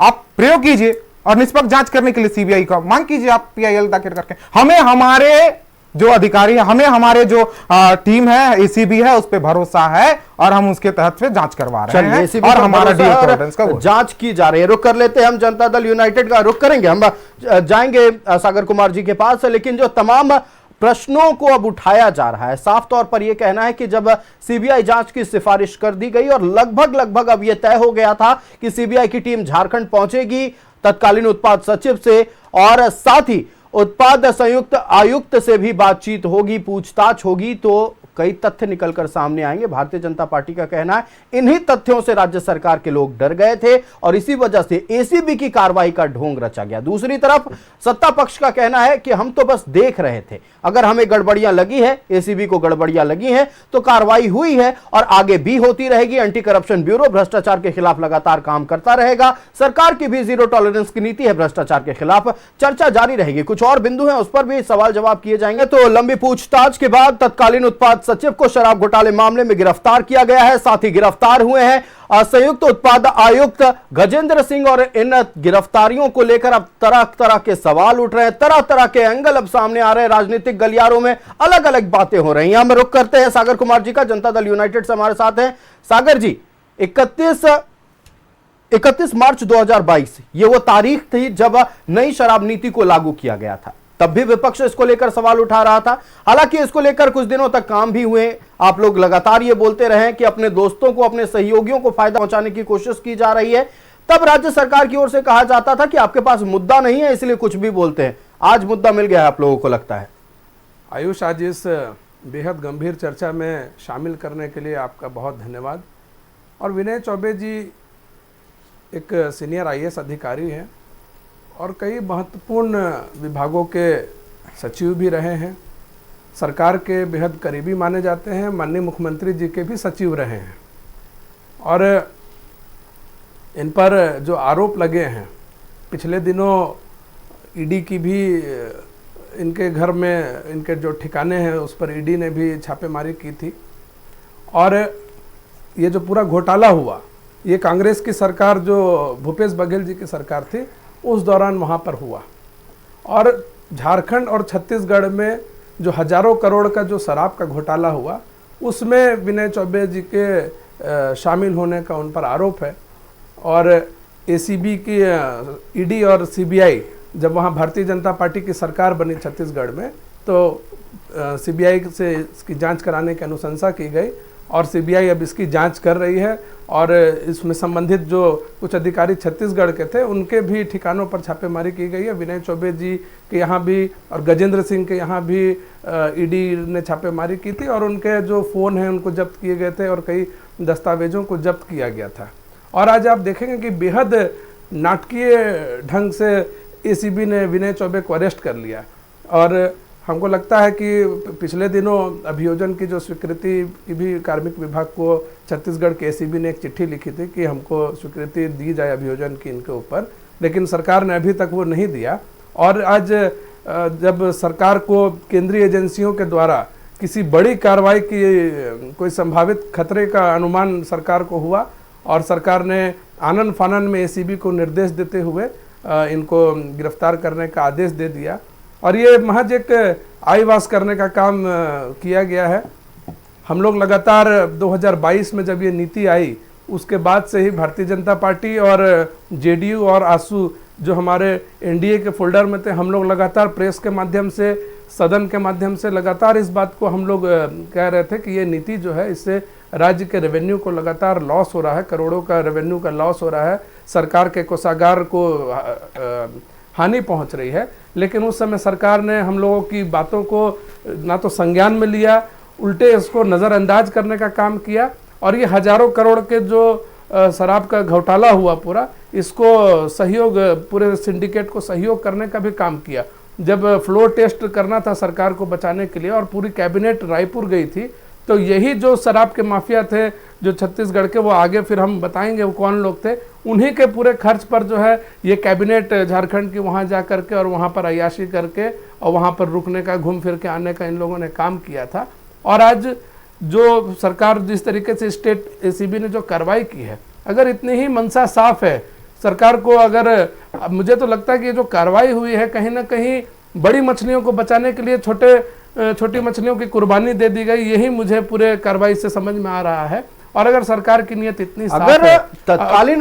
आप प्रयोग कीजिए। और निष्पक्ष जांच करने के लिए सीबीआई का मांग कीजिए आप पीआईएल दाखिल करके। हमें हमारे जो अधिकारी है, हमें हमारे जो टीम है एसीबी है उस पर भरोसा है और हम उसके तहत से जांच करवा रहे हैं और हमारा जीरो टॉलरेंस का जांच की जा रही है। रुक कर लेते हैं हम जनता दल यूनाइटेड का रुक करेंगे, हम जाएंगे सागर कुमार जी के पास, लेकिन जो तमाम प्रश्नों को अब उठाया जा रहा है, साफ तौर पर यह कहना है कि जब सीबीआई जांच की सिफारिश कर दी गई और लगभग अब यह तय हो गया था कि सीबीआई की टीम झारखंड पहुंचेगी तत्कालीन उत्पाद सचिव से और साथ ही उत्पाद संयुक्त आयुक्त से भी बातचीत होगी, पूछताछ होगी, तो कई तथ्य निकलकर सामने आएंगे। भारतीय जनता पार्टी का कहना है इन्हीं तथ्यों से राज्य सरकार के लोग डर गए थे और इसी वजह से एसीबी की कार्रवाई का ढोंग रचा गया। दूसरी तरफ सत्ता पक्ष का कहना है कि हम तो बस देख रहे थे, अगर हमें गड़बड़ियां लगी है, एसीबी को गड़बड़ियां लगी हैं तो कार्रवाई हुई है और आगे भी होती रहेगी। एंटी करप्शन ब्यूरो भ्रष्टाचार के खिलाफ लगातार काम करता रहेगा, सरकार की भी जीरो टॉलरेंस की नीति है भ्रष्टाचार के खिलाफ, चर्चा जारी रहेगी। कुछ और बिंदु हैं उस पर भी सवाल जवाब किए जाएंगे। तो लंबी पूछताछ के बाद तत्कालीन उत्पाद सचिव को शराब घोटाले मामले में गिरफ्तार किया गया है, साथ ही गिरफ्तार हुए हैं संयुक्त उत्पाद आयुक्त गजेंद्र सिंह और इन गिरफ्तारियों को लेकर अब तरह तरह के सवाल उठ रहे हैं, तरह तरह के एंगल अब सामने आ रहे हैं, राजनीतिक गलियारों में अलग अलग बातें हो रही हैं। हम रुक करते हैं सागर कुमार जी का, जनता दल यूनाइटेड से हमारे साथ हैं। सागर जी, 31 मार्च 2022 ये वो तारीख थी जब नई शराब नीति को लागू किया गया था, तब भी विपक्ष इसको लेकर सवाल उठा रहा था। हालांकि इसको लेकर कुछ दिनों तक काम भी हुए, आप लोग लगातार ये बोलते रहे कि अपने दोस्तों को, अपने सहयोगियों को फायदा पहुंचाने की कोशिश की जा रही है। तब राज्य सरकार की ओर से कहा जाता था कि आपके पास मुद्दा नहीं है इसलिए कुछ भी बोलते हैं। आज मुद्दा मिल गया है आप लोगों को लगता है? आयुष, आज इस बेहद गंभीर चर्चा में शामिल करने के लिए आपका बहुत धन्यवाद। और विनय चौबे जी एक सीनियर आईएएस अधिकारी हैं और कई महत्वपूर्ण विभागों के सचिव भी रहे हैं, सरकार के बेहद करीबी माने जाते हैं, माननीय मुख्यमंत्री जी के भी सचिव रहे हैं। और इन पर जो आरोप लगे हैं, पिछले दिनों ईडी की भी इनके घर में, इनके जो ठिकाने हैं उस पर ईडी ने भी छापेमारी की थी। और ये जो पूरा घोटाला हुआ, ये कांग्रेस की सरकार, जो भूपेश बघेल जी की सरकार थी, उस दौरान वहाँ पर हुआ। और झारखंड और छत्तीसगढ़ में जो हजारों करोड़ का जो शराब का घोटाला हुआ, उसमें विनय चौबे जी के शामिल होने का उन पर आरोप है। और एसीबी की ईडी और सीबीआई, जब वहाँ भारतीय जनता पार्टी की सरकार बनी छत्तीसगढ़ में, तो सीबीआई से इसकी जांच कराने की अनुशंसा की गई और सीबीआई अब इसकी जांच कर रही है। और इसमें संबंधित जो कुछ अधिकारी छत्तीसगढ़ के थे, उनके भी ठिकानों पर छापेमारी की गई है। विनय चौबे जी के यहाँ भी और गजेंद्र सिंह के यहाँ भी ईडी ने छापेमारी की थी और उनके जो फ़ोन हैं उनको जब्त किए गए थे और कई दस्तावेजों को जब्त किया गया था। और आज आप देखेंगे कि बेहद नाटकीय ढंग से एसीबी ने विनय चौबे को अरेस्ट कर लिया। और हमको लगता है कि पिछले दिनों अभियोजन की जो स्वीकृति की भी कार्मिक विभाग को छत्तीसगढ़ के एसीबी ने एक चिट्ठी लिखी थी कि हमको स्वीकृति दी जाए अभियोजन की इनके ऊपर, लेकिन सरकार ने अभी तक वो नहीं दिया। और आज जब सरकार को केंद्रीय एजेंसियों के द्वारा किसी बड़ी कार्रवाई की कोई संभावित खतरे का अनुमान सरकार को हुआ और सरकार ने आनन फानन में एसीबी को निर्देश देते हुए इनको गिरफ्तार करने का आदेश दे दिया। और ये महज एक आईवास करने का काम किया गया है। हम लोग लगातार 2022 में जब ये नीति आई, उसके बाद से ही भारतीय जनता पार्टी और जेडीयू और आसू जो हमारे एनडीए के फोल्डर में थे, हम लोग लगातार प्रेस के माध्यम से, सदन के माध्यम से लगातार इस बात को हम लोग कह रहे थे कि ये नीति जो है, इससे राज्य के रेवेन्यू को लगातार लॉस हो रहा है, करोड़ों का रेवेन्यू का लॉस हो रहा है, सरकार के कोषागार को हानि पहुंच रही है। लेकिन उस समय सरकार ने हम लोगों की बातों को ना तो संज्ञान में लिया, उल्टे इसको नज़रअंदाज करने का काम किया। और ये हजारों करोड़ के जो शराब का घोटाला हुआ पूरा, इसको सहयोग, पूरे सिंडिकेट को सहयोग करने का भी काम किया। जब फ्लोर टेस्ट करना था सरकार को बचाने के लिए और पूरी कैबिनेट रायपुर गई थी, तो यही जो शराब के माफिया थे जो छत्तीसगढ़ के, वो आगे फिर हम बताएंगे वो कौन लोग थे, उन्हीं के पूरे खर्च पर जो है ये कैबिनेट झारखंड की वहाँ जा करके और वहाँ पर अय्याशी करके और वहाँ पर रुकने का, घूम फिर के आने का इन लोगों ने काम किया था। और आज जो सरकार जिस तरीके से स्टेट एसीबी ने जो कार्रवाई की है, अगर इतनी ही मंशा साफ है सरकार को अगर, मुझे तो लगता है कि ये जो कार्रवाई हुई है कहीं ना कहीं बड़ी मछलियों को बचाने के लिए छोटी मछलियों की कुर्बानी दे दी गई, यही मुझे पूरे कार्रवाई से समझ में आ रहा है। और अगर सरकार की नियत इतनी साफ अगर है, तत्कालीन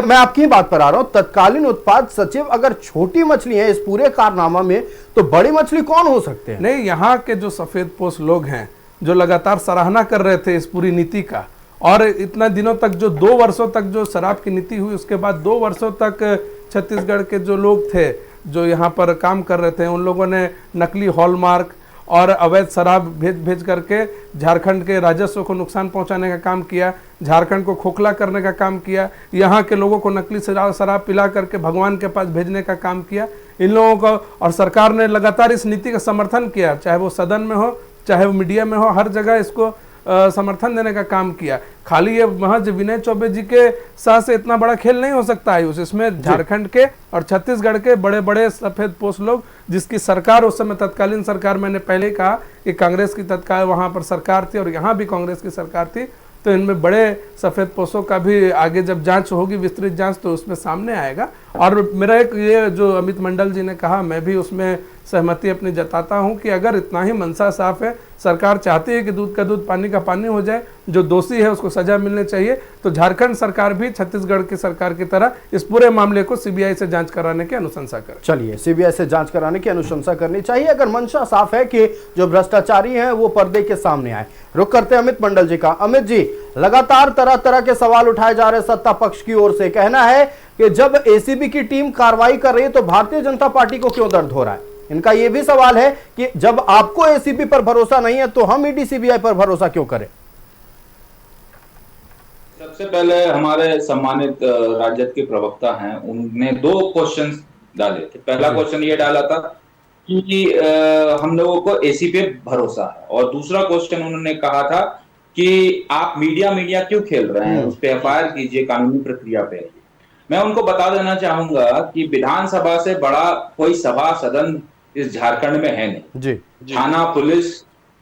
मैं आपकी बात पर आ रहा हूं, तत्कालीन उत्पाद सचिव अगर छोटी मछली है इस पूरे कारनामा में, तो बड़ी मछली कौन हो सकते हैं? नहीं, यहाँ के जो सफेद पोश लोग हैं जो लगातार सराहना कर रहे थे इस पूरी नीति का, और इतना दिनों तक जो 2 वर्षों तक जो शराब की नीति हुई, उसके बाद 2 वर्षों तक छत्तीसगढ़ के जो लोग थे जो यहाँ पर काम कर रहे थे, उन लोगों ने नकली हॉलमार्क और अवैध शराब भेज करके झारखंड के राजस्व को नुकसान पहुंचाने का काम किया, झारखंड को खोखला करने का काम किया, यहाँ के लोगों को नकली शराब पिला करके भगवान के पास भेजने का काम किया इन लोगों को। और सरकार ने लगातार इस नीति का समर्थन किया, चाहे वो सदन में हो चाहे वो मीडिया में हो, हर जगह इसको समर्थन देने का काम किया। खाली ये महज विनय चौबे जी के साथ से इतना बड़ा खेल नहीं हो सकता आयुष, इसमें झारखंड के और छत्तीसगढ़ के बड़े बड़े सफेद पोश लोग, जिसकी सरकार उस समय तत्कालीन सरकार, मैंने पहले कहा कि कांग्रेस की तत्काल वहां पर सरकार थी और यहाँ भी कांग्रेस की सरकार थी, तो इनमें बड़े सफेद पोशों का भी आगे जब जांच होगी, विस्तृत जांच, तो उसमें सामने आएगा। और मेरा एक ये जो अमित मंडल जी ने कहा, मैं भी उसमें सहमति अपनी जताता हूं कि अगर इतना ही मनसा साफ है, सरकार चाहती है कि दूध का दूध पानी का पानी हो जाए, जो दोषी है उसको सजा मिलनी चाहिए, तो झारखंड सरकार भी छत्तीसगढ़ की सरकार की तरह इस पूरे मामले को सीबीआई से जांच कराने की अनुशंसा करे। चलिए, सीबीआई से जांच कराने की अनुशंसा करनी चाहिए अगर मंशा साफ है कि जो भ्रष्टाचारी हैं वो पर्दे के सामने आए। रुक करते हैं अमित मंडल जी का। अमित जी, लगातार तरह तरह के सवाल उठाए जा रहे सत्ता पक्ष की ओर से, कहना है कि जब एसीबी की टीम कार्रवाई कर रही है तो भारतीय जनता पार्टी को क्यों दर्द हो रहा है। इनका यह भी सवाल है कि जब आपको एसीबी पर भरोसा नहीं है तो हम ईडी सीबीआई पर भरोसा क्यों करें। सबसे पहले हमारे सम्मानित राजद के प्रवक्ता हैं, उन्होंने 2 क्वेश्चन डाले थे। पहला क्वेश्चन ये डाला था कि हम लोगों को एसीबी पे भरोसा है, और दूसरा क्वेश्चन उन्होंने कहा था कि आप मीडिया क्यों खेल रहे हैं, उस पर एफआईआर कीजिए, कानूनी प्रक्रिया पे। मैं उनको बता देना चाहूंगा कि विधानसभा से बड़ा कोई सभा सदन इस झारखंड में है नहीं जी। थाना, पुलिस,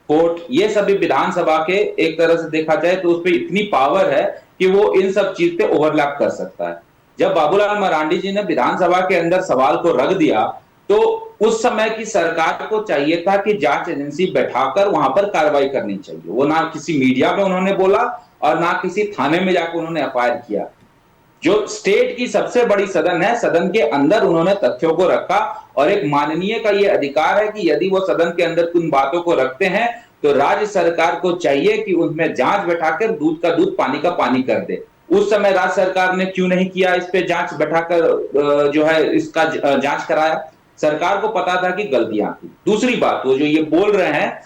कोर्ट, ये सभी विधानसभा के एक तरह से देखा जाए तो उस पर इतनी पावर है कि वो इन सब चीज पे ओवरलैप कर सकता है। जब बाबूलाल मरांडी जी ने विधानसभा के अंदर सवाल को रख दिया तो उस समय की सरकार को चाहिए था कि जांच एजेंसी बैठाकर वहां पर कार्रवाई करनी चाहिए। वो ना किसी मीडिया में उन्होंने बोला और ना किसी थाने में जाकर उन्होंने एफआईआर किया। जो स्टेट की सबसे बड़ी सदन है, सदन के अंदर उन्होंने तथ्यों को रखा, और एक माननीय का यह अधिकार है कि यदि वो सदन के अंदर उन बातों को रखते हैं तो राज्य सरकार को चाहिए कि उनमें जांच बैठाकर दूध का दूध पानी का पानी कर दे। उस समय राज्य सरकार ने क्यों नहीं किया, इस पे जांच बैठाकर जो है इसका जांच कराया। सरकार को पता था कि गलतियां थी। दूसरी बात, वो जो ये बोल रहे हैं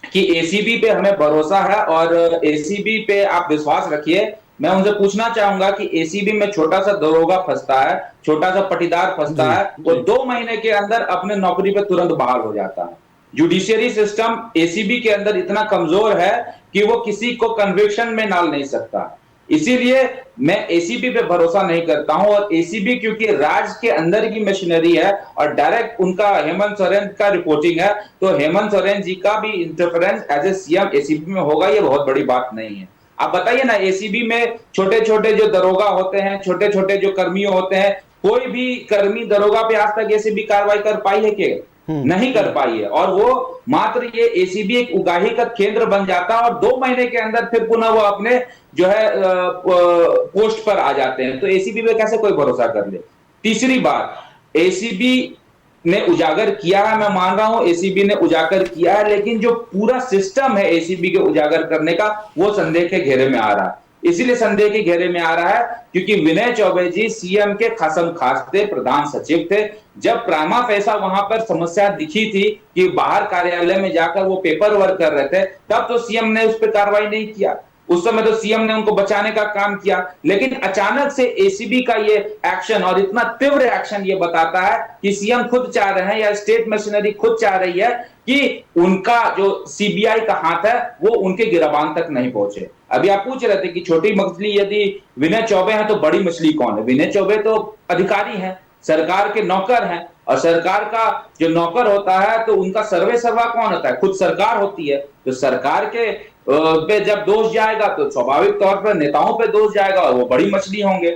कि एसीबी पे हमें भरोसा है और एसीबी पे आप विश्वास रखिए, मैं उनसे पूछना चाहूंगा कि एसीबी में छोटा सा दरोगा फंसता है, छोटा सा पटीदार फंसता है, वो 2 महीने के अंदर अपने नौकरी पे तुरंत बहाल हो जाता है। जुडिशियरी सिस्टम एसीबी के अंदर इतना कमजोर है कि वो किसी को कन्विक्शन में डाल नहीं सकता। इसीलिए मैं एसीबी पे भरोसा नहीं करता हूं, और एसीबी क्योंकि राज्य के अंदर की मशीनरी है और डायरेक्ट उनका हेमंत सोरेन का रिपोर्टिंग है, तो हेमंत सोरेन जी का भी interference as a CM ACB में होगा, ये बहुत बड़ी बात नहीं है। आप बताइए ना, एसीबी में छोटे छोटे जो दरोगा होते हैं, छोटे छोटे जो कर्मियों होते हैं, कोई भी कर्मी दरोगा पे आज तक एसीबी कार्रवाई कर पाई है कि नहीं कर पाई है, और वो मात्र ये एसीबी एक उगाही का केंद्र बन जाता है और 2 महीने के अंदर फिर पुनः वो अपने जो है पोस्ट पर आ जाते हैं। तो एसीबी पे कैसे कोई भरोसा कर ले। तीसरी बात, एसीबी ने उजागर किया है, मैं मान रहा हूं एसीबी ने उजागर किया है, लेकिन जो पूरा सिस्टम है एसीबी के उजागर करने का वो संदेह के घेरे में आ रहा है। इसीलिए संदेह के घेरे में आ रहा है क्योंकि विनय चौबे जी सीएम के खासम खास थे, प्रधान सचिव थे। जब प्राइमा फेसा वहां पर समस्या दिखी थी कि बाहर कार्यालय में जाकर वो पेपर वर्क कर रहे थे, तब तो सीएम ने उस पर कार्रवाई नहीं किया। उस समय तो सीएम ने उनको बचाने का काम किया, लेकिन अचानक से एसीबी का ये एक्शन और इतना तीव्र एक्शन ये बताता है कि सीएम खुद चाह रहे हैं या स्टेट मशीनरी खुद चाह रही है कि उनका जो सीबीआई का हाथ है वो उनके गिरबान तक नहीं पहुंचे। अभी आप पूछ रहे थे कि छोटी मछली यदि विनय चौबे हैं तो बड़ी मछली कौन है। विनय चौबे तो अधिकारी हैं, सरकार के नौकर हैं, और सरकार का जो नौकर होता है तो उनका सर्वे सर्वा कौन होता है, खुद सरकार होती है। तो सरकार के पे जब दोष जाएगा तो स्वाभाविक तौर पर नेताओं पे दोष जाएगा और वो बड़ी मछली होंगे।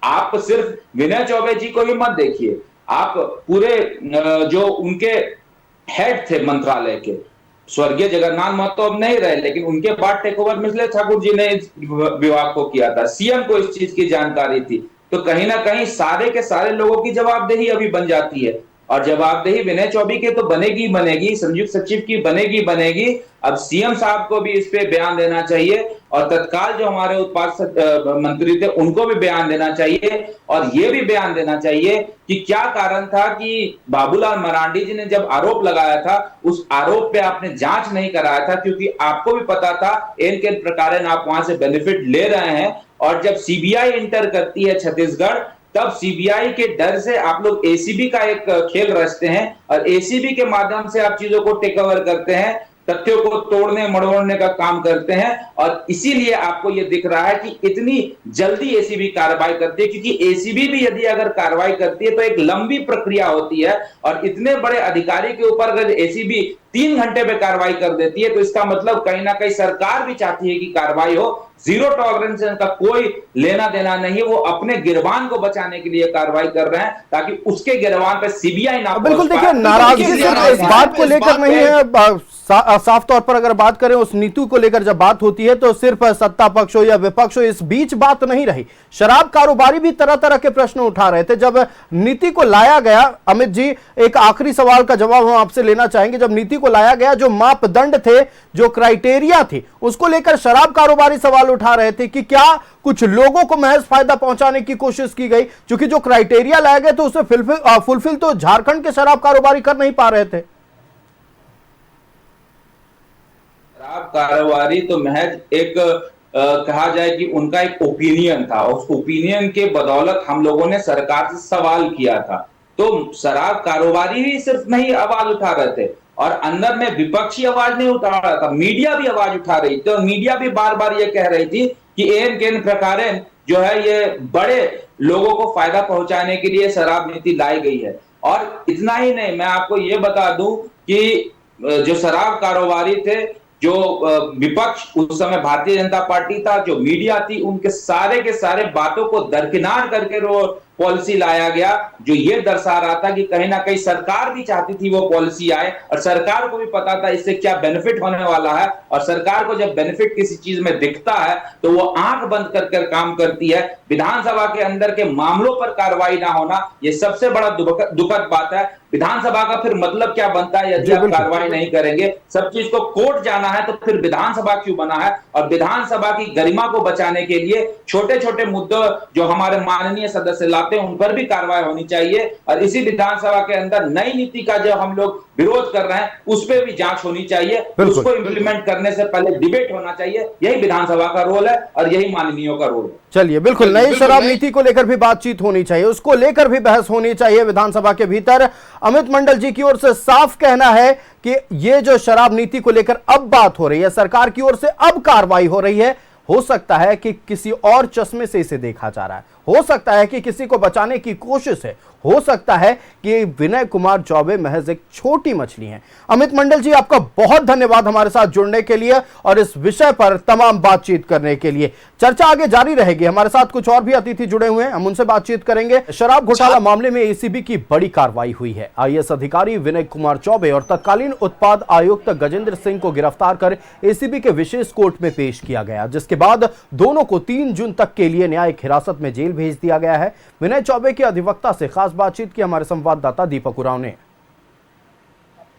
आप सिर्फ विनय चौबे जी को भी मत देखिए, आप पूरे जो उनके हेड थे मंत्रालय के, स्वर्गीय जगन्नाथ महतो अब नहीं रहे, लेकिन उनके बाद टेक ओवर मिथिलेश ठाकुर जी ने इस विभाग को किया था, सीएम को इस चीज की जानकारी थी। तो कहीं ना कहीं सारे के सारे लोगों की जवाबदेही अभी बन जाती है, और जवाबदेही विनय चौबे के तो बनेगी बनेगी, संयुक्त सचिव की बनेगी बनेगी। अब सीएम साहब को भी इस पे बयान देना चाहिए, और तत्काल जो हमारे उत्पाद मंत्री थे उनको भी बयान देना चाहिए, और ये भी बयान देना चाहिए कि क्या कारण था कि बाबूलाल मरांडी जी ने जब आरोप लगाया था उस आरोप पे आपने जांच नहीं कराया था, क्योंकि आपको भी पता था इन किन प्रकार आप वहां से बेनिफिट ले रहे हैं। और जब सीबीआई इंटर करती है छत्तीसगढ़, तब सीबीआई के डर से आप लोग एसीबी का एक खेल रचते हैं, और एसीबी के माध्यम से आप चीजों को टेक ओवर करते हैं, तथ्यों को तोड़ने मड़ोड़ने का काम करते हैं। और इसीलिए आपको यह दिख रहा है कि इतनी जल्दी एसीबी कार्रवाई करती है, क्योंकि एसीबी भी यदि अगर कार्रवाई करती है तो एक लंबी प्रक्रिया होती है, और इतने बड़े अधिकारी के ऊपर अगर एसीबी 3 घंटे में कार्रवाई कर देती है तो इसका मतलब कहीं ना कहीं सरकार भी चाहती है कि कार्रवाई हो। जीरो टॉलरेंस का कोई लेना देना नहीं, वो अपने गिरबान को बचाने के लिए कार्रवाई कर रहे हैं ताकि उसके गिरबान पे सीबीआई ना। बिल्कुल, देखिए नाराजगी सिर्फ इस बात को लेकर नहीं है, साफ तौर पर अगर बात करें उस नीति को लेकर जब बात होती है तो सिर्फ सत्ता पक्ष हो या विपक्ष हो, इस बीच बात नहीं रही। शराब कारोबारी भी तरह तरह के प्रश्न उठा रहे थे जब नीति को लाया गया। अमित जी, एक आखिरी सवाल का जवाब हम आपसे लेना चाहेंगे। जब नीति को लाया गया, जो मापदंड थे, जो क्राइटेरिया थी, उसको लेकर शराब कारोबारी सवाल उठा रहे थे कि क्या कुछ लोगों को महज फायदा पहुंचाने की कोशिश की गई, क्योंकि जो क्राइटेरिया लाए गए थे उसे फुलफिल तो झारखंड के शराब कारोबारी कर नहीं पा रहे थे। शराब कारोबारी तो महज एक कहा जाए कि उनका एक ओपिनियन था, उस ओपिनियन के बदौलत हम लोगों ने सरकार से सवाल किया था। तो शराब कारोबारी ही सिर्फ नहीं आवाज उठा रहे थे, और अंदर में विपक्षी आवाज नहीं उठा रहा था, मीडिया भी आवाज उठा रही थी, और मीडिया भी बार बार ये कह रही थी कि एन केन प्रकार जो है ये बड़े लोगों को फायदा पहुंचाने के लिए शराब नीति लाई गई है। और इतना ही नहीं, मैं आपको ये बता दूं कि जो शराब कारोबारी थे, जो विपक्ष उस समय भारतीय जनता पार्टी था, जो मीडिया थी, उनके सारे के सारे बातों को दरकिनार करके पॉलिसी लाया गया, जो ये दर्शा रहा था कि कहीं ना कहीं सरकार भी चाहती थी वो पॉलिसी आए, और सरकार को भी पता था इससे क्या बेनिफिट होने वाला है। और सरकार को जब बेनिफिट किसी चीज में दिखता है तो वो आंख बंद कर काम करती है। विधानसभा के अंदर के मामलों पर कार्रवाई ना होना, ये सबसे बड़ा दुखद बात है। विधानसभा का फिर मतलब क्या बनता है यदि आप कार्रवाई नहीं करेंगे? सब चीज को कोर्ट जाना है तो फिर विधानसभा क्यों बना है? और विधानसभा की गरिमा को बचाने के लिए छोटे छोटे मुद्दों जो हमारे माननीय सदस्य लाते हैं उन पर भी कार्रवाई होनी चाहिए, और इसी विधानसभा के अंदर नई नीति का जो हम लोग विरोध कर रहे हैं उस पर भी जांच होनी चाहिए, उसको इंप्लीमेंट करने से पहले डिबेट होना चाहिए। यही विधानसभा का रोल है और यही माननीयों का रोल है। चलिए, बिल्कुल नई शराब नीति को लेकर भी बातचीत होनी चाहिए, उसको लेकर भी बहस होनी चाहिए विधानसभा के भीतर। अमित मंडल जी की ओर से साफ कहना है कि ये जो शराब नीति को लेकर अब बात हो रही है, सरकार की ओर से अब कार्रवाई हो रही है, हो सकता है कि किसी और चश्मे से इसे देखा जा रहा है, हो सकता है कि किसी को बचाने की कोशिश है, हो सकता है कि विनय कुमार चौबे महज एक छोटी मछली हैं। अमित मंडल जी, आपका बहुत धन्यवाद हमारे साथ जुड़ने के लिए और इस विषय पर तमाम बातचीत करने के लिए। चर्चा आगे जारी रहेगी, हमारे साथ कुछ और भी अतिथि जुड़े हुए हैं, हम उनसे बातचीत करेंगे। शराब घोटाला मामले में एसीबी की बड़ी कार्रवाई हुई है। आईएएस अधिकारी विनय कुमार चौबे और तत्कालीन उत्पाद आयुक्त गजेंद्र सिंह को गिरफ्तार कर एसीबी के विशेष कोर्ट में पेश किया गया, जिसके बाद दोनों को 3 जून तक के लिए न्यायिक हिरासत में जेल भेज दिया गया है। विनय चौबे के अधिवक्ता से खास बातचीत की हमारे संवाददाता दीपक उरांव ने।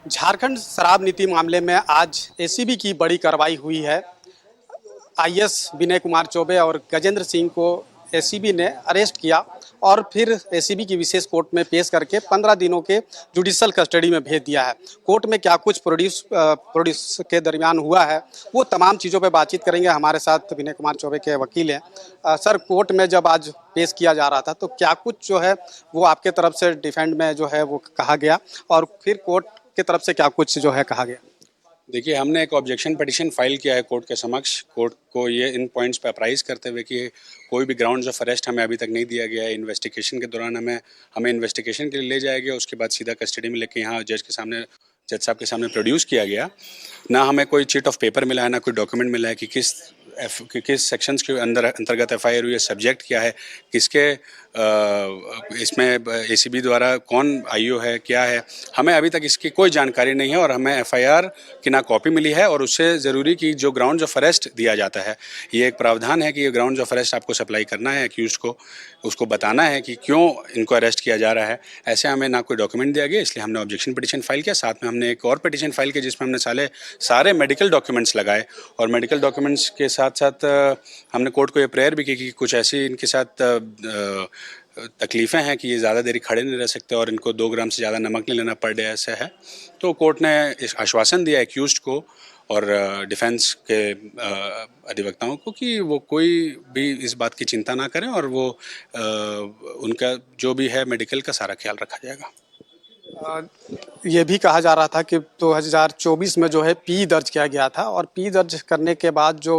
झारखंड शराब नीति मामले में आज एसीबी की बड़ी कार्रवाई हुई है। आईएएस विनय कुमार चौबे और गजेंद्र सिंह को एसीबी ने अरेस्ट किया और फिर एसीबी की विशेष कोर्ट में पेश करके 15 दिनों के जुडिशल कस्टडी में भेज दिया है। कोर्ट में क्या कुछ प्रोड्यूस के दरमियान हुआ है, वो तमाम चीज़ों पे बातचीत करेंगे। हमारे साथ विनय कुमार चौबे के वकील हैं। सर, कोर्ट में जब आज पेश किया जा रहा था तो क्या कुछ जो है वो आपके तरफ से डिफेंड में जो है वो कहा गया, और फिर कोर्ट की तरफ से क्या कुछ जो है कहा गया? देखिए, हमने एक ऑब्जेक्शन पिटीशन फाइल किया है कोर्ट के समक्ष। कोर्ट को ये इन पॉइंट्स पे अप्राइज करते हुए कि कोई भी ग्राउंड्स ऑफ अरेस्ट हमें अभी तक नहीं दिया गया है। इन्वेस्टिगेशन के दौरान हमें इन्वेस्टिगेशन के लिए ले जाया गया, उसके बाद सीधा कस्टडी में लेके यहाँ जज साहब के सामने प्रोड्यूस किया गया। ना हमें कोई चिट ऑफ पेपर मिला है, ना कोई डॉक्यूमेंट मिला है कि किस किस सेक्शंस के अंतर्गत एफआईआर हुई है, सब्जेक्ट क्या है, किसके इसमें एसीबी द्वारा कौन आईओ है, क्या है, हमें अभी तक इसकी कोई जानकारी नहीं है। और हमें एफआईआर की ना कॉपी मिली है और उससे ज़रूरी कि जो ग्राउंड्स ऑफ अरेस्ट दिया जाता है, ये एक प्रावधान है कि ये ग्राउंड्स ऑफ अरेस्ट आपको सप्लाई करना है एक्यूज को, उसको बताना है कि क्यों इनको अरेस्ट किया जा रहा है। ऐसे हमें ना कोई डॉक्यूमेंट दिया गया, इसलिए हमने ऑब्जेक्शन पिटीशन फाइल किया। साथ में हमने एक और पिटीशन फाइल किया जिसमें हमने सारे मेडिकल डॉक्यूमेंट्स लगाए और मेडिकल डॉक्यूमेंट्स के साथ साथ हमने कोर्ट को ये प्रेयर भी की कि कुछ ऐसी इनके साथ तकलीफ़ें हैं कि ये ज़्यादा देरी खड़े नहीं रह सकते और इनको 2 ग्राम से ज़्यादा नमक नहीं लेना पर डे ऐसा है। तो कोर्ट ने इस आश्वासन दिया एक्यूज्ड को और डिफेंस के अधिवक्ताओं को कि वो कोई भी इस बात की चिंता ना करें और वो उनका जो भी है मेडिकल का सारा ख्याल रखा जाएगा। ये भी कहा जा रहा था कि 2024 में जो है पी दर्ज किया गया था और पी दर्ज करने के बाद जो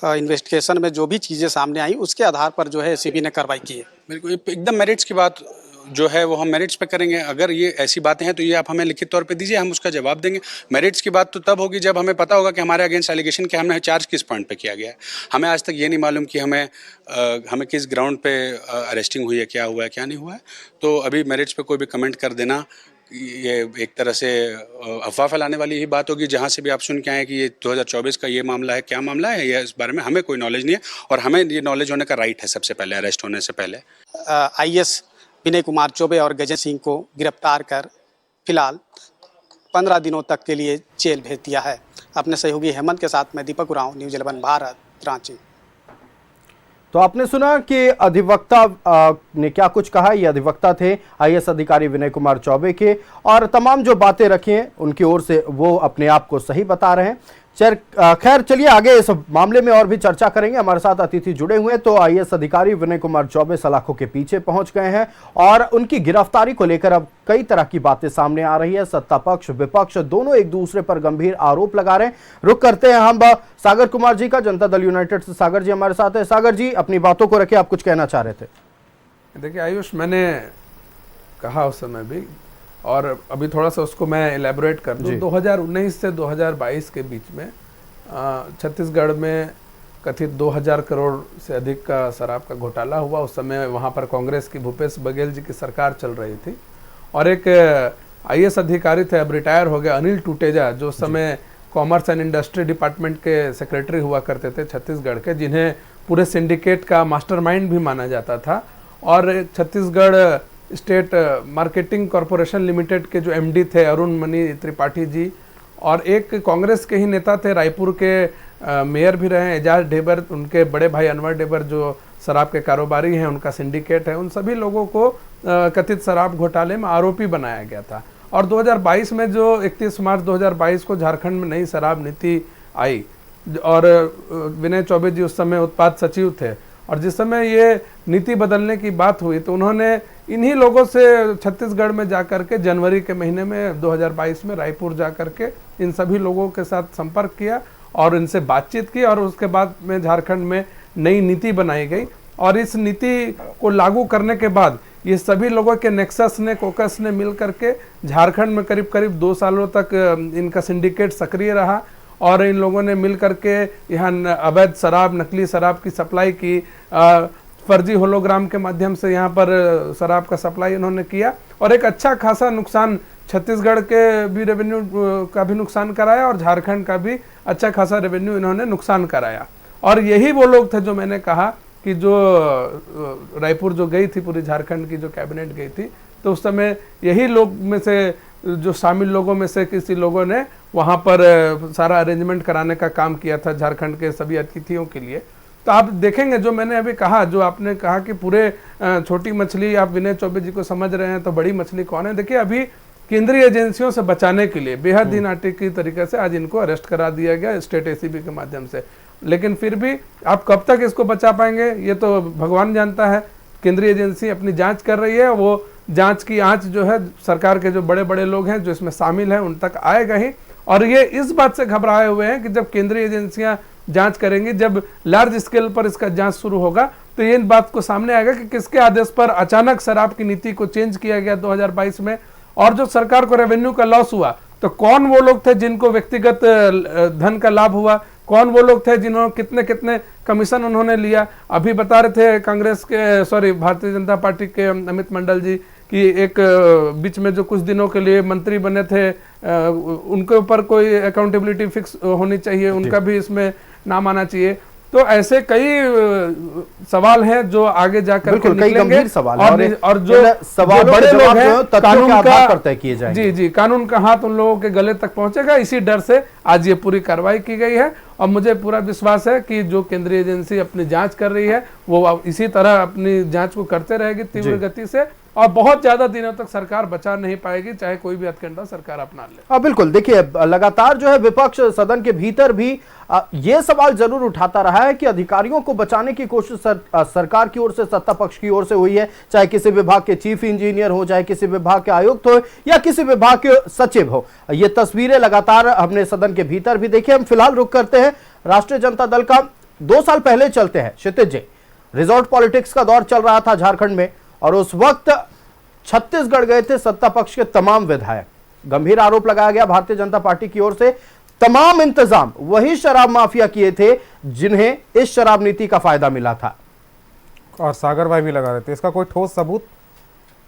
इन्वेस्टिगेशन में जो भी चीज़ें सामने आई उसके आधार पर जो है एसीबी ने कार्रवाई की है। बिल्कुल एकदम मेरिट्स की बात जो है वो हम मेरिट्स पे करेंगे। अगर ये ऐसी बातें हैं तो ये आप हमें लिखित तौर पे दीजिए, हम उसका जवाब देंगे। मेरिट्स की बात तो तब होगी जब हमें पता होगा कि हमारे अगेंस्ट एलिगेशन क्या, हमें चार्ज किस पॉइंट पे किया गया है। हमें आज तक ये नहीं मालूम कि हमें किस ग्राउंड पे अरेस्टिंग हुई है, क्या हुआ है, क्या नहीं हुआ है। तो अभी मेरिट्स पे कोई भी कमेंट कर देना ये एक तरह से अफवाह फैलाने वाली ही बात होगी। जहाँ से भी आप सुन के आए कि ये 2024 का ये मामला है, क्या मामला है, ये इस बारे में हमें कोई नॉलेज नहीं है और हमें ये नॉलेज होने का राइट है सबसे पहले, अरेस्ट होने से पहले। आईएएस विनय कुमार चौबे और गजेंद्र सिंह को गिरफ्तार कर फिलहाल 15 दिनों तक के लिए जेल भेज दिया है। अपने सहयोगी हेमंत के साथ मैं दीपक उरांव, न्यूज़ 11 भारत, रांची। तो आपने सुना कि अधिवक्ता ने क्या कुछ कहा। ये अधिवक्ता थे आईएएस अधिकारी विनय कुमार चौबे के और तमाम जो बातें रखी हैं उनकी ओर से वो अपने आप को सही बता रहे हैं। खैर चलिए आगे इस मामले में और भी चर्चा करेंगे। हमारे साथ अतिथि जुड़े हुए हैं। तो आईएएस अधिकारी विनय कुमार चौबे सलाखों के पीछे पहुंच गए हैं और उनकी गिरफ्तारी को लेकर अब कई तरह की बातें सामने आ रही है। सत्ता पक्ष विपक्ष दोनों एक दूसरे पर गंभीर आरोप लगा रहे हैं। रुक करते हैं हम सागर कुमार जी का, जनता दल यूनाइटेड से सागर जी हमारे साथ है। सागर जी अपनी बातों को रखे, आप कुछ कहना चाह रहे थे। देखिए आयुष, मैंने कहा उस समय भी और अभी थोड़ा सा उसको मैं एलैबोरेट कर दूं। 2019 से 2022 के बीच में छत्तीसगढ़ में कथित 2000 करोड़ से अधिक का शराब का घोटाला हुआ। उस समय वहाँ पर कांग्रेस की भूपेश बघेल जी की सरकार चल रही थी और एक आईएएस अधिकारी थे, अब रिटायर हो गए, अनिल टूटेजा, जो उस समय कॉमर्स एंड इंडस्ट्री डिपार्टमेंट के सेक्रेटरी हुआ करते थे छत्तीसगढ़ के, जिन्हें पूरे सिंडिकेट का मास्टरमाइंड भी माना जाता था। और Chhattisgarh state marketing corporation limited के जो एमडी थे अरुण मणि त्रिपाठी जी, और एक कांग्रेस के ही नेता थे, रायपुर के मेयर भी रहे एजाज ढेबर, उनके बड़े भाई अनवर ढेबर जो शराब के कारोबारी हैं, उनका सिंडिकेट है। उन सभी लोगों को कथित शराब घोटाले में आरोपी बनाया गया था। और 2022 में जो 31 मार्च 2022 को झारखंड में नई शराब नीति आई और विनय चौबे जी उस समय उत्पाद सचिव थे और जिस समय ये नीति बदलने की बात हुई तो उन्होंने इन्हीं लोगों से छत्तीसगढ़ में जाकर के जनवरी के महीने में 2022 में रायपुर जाकर के इन सभी लोगों के साथ संपर्क किया और इनसे बातचीत की और उसके बाद में झारखंड में नई नीति बनाई गई। और इस नीति को लागू करने के बाद ये सभी लोगों के नेक्सस ने, कोकस ने मिल करके झारखंड में करीब करीब 2 सालों तक इनका सिंडिकेट सक्रिय रहा और इन लोगों ने मिल करके यहाँ अवैध शराब, नकली शराब की सप्लाई की, फर्जी होलोग्राम के माध्यम से यहाँ पर शराब का सप्लाई इन्होंने किया और एक अच्छा खासा नुकसान छत्तीसगढ़ के भी रेवेन्यू का भी नुकसान कराया और झारखंड का भी अच्छा खासा रेवेन्यू इन्होंने नुकसान कराया। और यही वो लोग थे जो मैंने कहा कि जो रायपुर जो गई थी, पूरी झारखंड की जो कैबिनेट गई थी, तो उस समय यही लोग में से, जो शामिल लोगों में से किसी लोगों ने वहाँ पर सारा अरेंजमेंट कराने का काम किया था झारखंड के सभी अतिथियों के लिए। तो आप देखेंगे जो मैंने अभी कहा, जो आपने कहा कि पूरे छोटी मछली आप विनय चौबे जी को समझ रहे हैं, तो बड़ी मछली कौन है? देखिए अभी केंद्रीय एजेंसियों से बचाने के लिए बेहद ही नाटकीय तरीके से आज इनको अरेस्ट करा दिया गया स्टेट एसीबी के माध्यम से। लेकिन फिर भी आप कब तक इसको बचा पाएंगे ये तो भगवान जानता है। केंद्रीय एजेंसी अपनी जांच कर रही है, वो जांच की आंच जो है सरकार के जो बड़े बड़े लोग हैं जो इसमें शामिल हैं उन तक आएगा ही। और ये इस बात से घबराए हुए हैं कि जब केंद्रीय एजेंसियां जांच करेंगी, जब लार्ज स्केल पर इसका जांच शुरू होगा, तो ये इन बात को सामने आएगा कि किसके आदेश पर अचानक शराब की नीति को चेंज किया गया 2022 में। और जो सरकार को रेवेन्यू का लॉस हुआ तो कौन वो लोग थे जिनको व्यक्तिगत धन का लाभ हुआ, कौन वो लोग थे जिन्होंने कितने कितने कमीशन उन्होंने लिया। अभी बता रहे थे कांग्रेस के भारतीय जनता पार्टी के अमित मंडल जी कि एक बीच में जो कुछ दिनों के लिए मंत्री बने थे, उनके ऊपर कोई अकाउंटेबिलिटी फिक्स होनी चाहिए, उनका भी इसमें नाम आना चाहिए। तो ऐसे कई सवाल हैं जो आगे जाकर के कई गंभीर सवाल और जो बड़े लोग हैं कानून का तय किए जाएंगे। जी, कानून का हाथ उन लोगों के गले तक पहुंचेगा। इसी डर से आज ये पूरी कार्रवाई की गई है और मुझे पूरा विश्वास है कि जो केंद्रीय एजेंसी अपनी जांच कर रही है वो इसी तरह अपनी जांच को करते रहेगी तीव्र गति से, और बहुत ज्यादा दिनों तक सरकार बचा नहीं पाएगी, चाहे कोई भी हथकंडा सरकार अपना ले। हाँ बिल्कुल, देखिए लगातार जो है विपक्ष सदन के भीतर भी ये सवाल जरूर उठाता रहा है कि अधिकारियों को बचाने की कोशिश सरकार की ओर से, सत्ता पक्ष की ओर से हुई है, चाहे किसी विभाग के चीफ इंजीनियर हो, चाहे किसी विभाग के आयुक्त हो या किसी विभाग के सचिव हो। ये तस्वीरें लगातार हमने सदन के भीतर भी देखी। हम फिलहाल रुक करते हैं राष्ट्रीय जनता दल का 2 साल पहले चलते हैं। क्षितिज जी, रिजॉर्ट पॉलिटिक्स का दौर चल रहा था झारखंड में और उस वक्त छत्तीसगढ़ गए थे सत्ता पक्ष के तमाम विधायक। गंभीर आरोप लगाया गया भारतीय जनता पार्टी की ओर से, तमाम इंतजाम वही शराब माफिया किए थे जिन्हें इस शराब नीति का फायदा मिला था। और सागर भाई भी लगा रहे थे। इसका कोई ठोस सबूत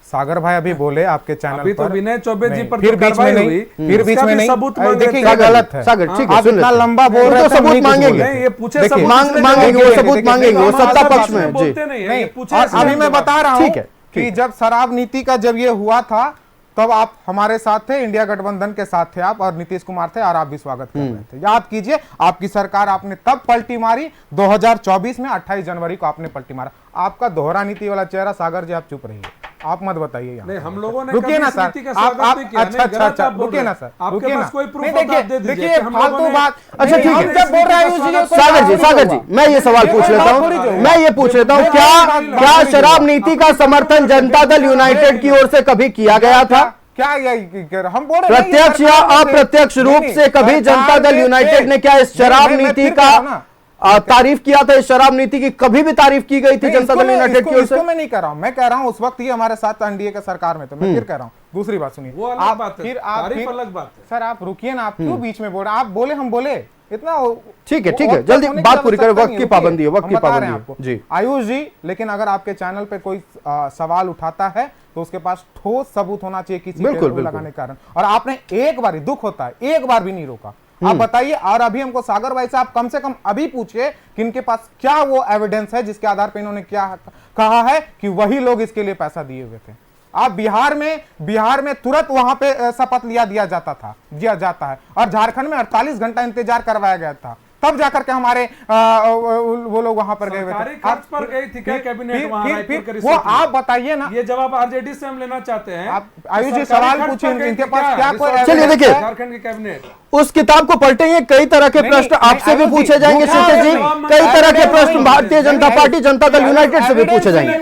सागर भाई अभी बोले आपके चैनल अभी पर। तो विनय चौबे जी पर फिर बीच में नहीं, फिर बीच में नहीं, सबूत देखिए ये गलत है। सागर ठीक है, आप इतना लंबा बोल रहे हैं, सबूत मांगेंगे, ये पूछे मांगेंगे, वो सबूत मांगेंगे, वो सत्ता पक्ष में जी नहीं। और अभी मैं बता रहा हूँ कि जब शराब नीति का जब ये हुआ था तब आप हमारे साथ थे, इंडिया गठबंधन के साथ थे आप, और नीतीश कुमार थे और आप भी स्वागत कर रहे थे। याद कीजिए, आपकी सरकार आपने तब पलटी मारी 2024 में 28 जनवरी को आपने पलटी मारा। आपका दोहरा नीति वाला चेहरा, सागर जी आप चुप रहिए, आप मत बताइए। नहीं, हम लोगों ने रुकिए ना सर, आप अच्छा रुकिए ना सर, रुकिए ना। देखिए फालतू बात, अच्छा ठीक है, जब बोल रहे हैं सागर जी मैं ये सवाल पूछ लेता हूँ, क्या शराब नीति का समर्थन जनता दल यूनाइटेड की ओर से कभी किया गया था? क्या हम बोल रहे हैं प्रत्यक्ष या अप्रत्यक्ष रूप से कभी जनता दल यूनाइटेड ने क्या इस शराब नीति का तारीफ किया था? इस शराब नीति की कभी भी तारीफ की गई थी जनता दल यूनाइटेड की ओर से? मैं नहीं कह रहा हूं, मैं कह रहा हूं उस वक्त ये हमारे साथ एनडीए के सरकार में, तो मैं फिर कह रहा हूं दूसरी बात सुनिए। आप फिर अलग बात है सर, आप रुकिए ना, आप क्यों बीच में बोल रहे हैं? आप बोले हम बोले इतना ठीक है, जल्दी बात पूरी करें, वक्त की पाबंदी है, वक्त की पाबंदी है जी। आयुष जी, लेकिन अगर आपके चैनल पे कोई सवाल उठाता है तो उसके पास ठोस सबूत होना चाहिए किसी पे लगाने के कारण, और आपने एक बार, दुख होता है, एक बार भी नहीं रोका। आप बताइए, और अभी हमको सागर भाई से आप कम से कम अभी पूछिए कि इनके पास क्या वो एविडेंस है जिसके आधार पर इन्होंने क्या कहा है कि वही लोग इसके लिए पैसा दिए हुए थे। आप बिहार में तुरंत वहां पे शपथ दिया जाता है, और झारखंड में 48 घंटा इंतजार करवाया गया था, तब जाकर के हमारे वो लोग वहां पर गए हुए थे। खर्च पर गई थी क्या कैबिनेट वहां? फिर वो आप बताइए ना, ये जवाब आरजेडी से हम लेना चाहते हैं। आप आयुष जी सवाल पूछिए, इनके पास क्या कोई? चलिए देखिए, झारखंड की कैबिनेट उस किताब को पलटेंगे, कई तरह के प्रश्न आपसे भी पूछे जाएंगे क्षितिज जी, कई तरह के प्रश्न भारतीय जनता पार्टी, जनता दल यूनाइटेड से भी पूछे जाएंगे।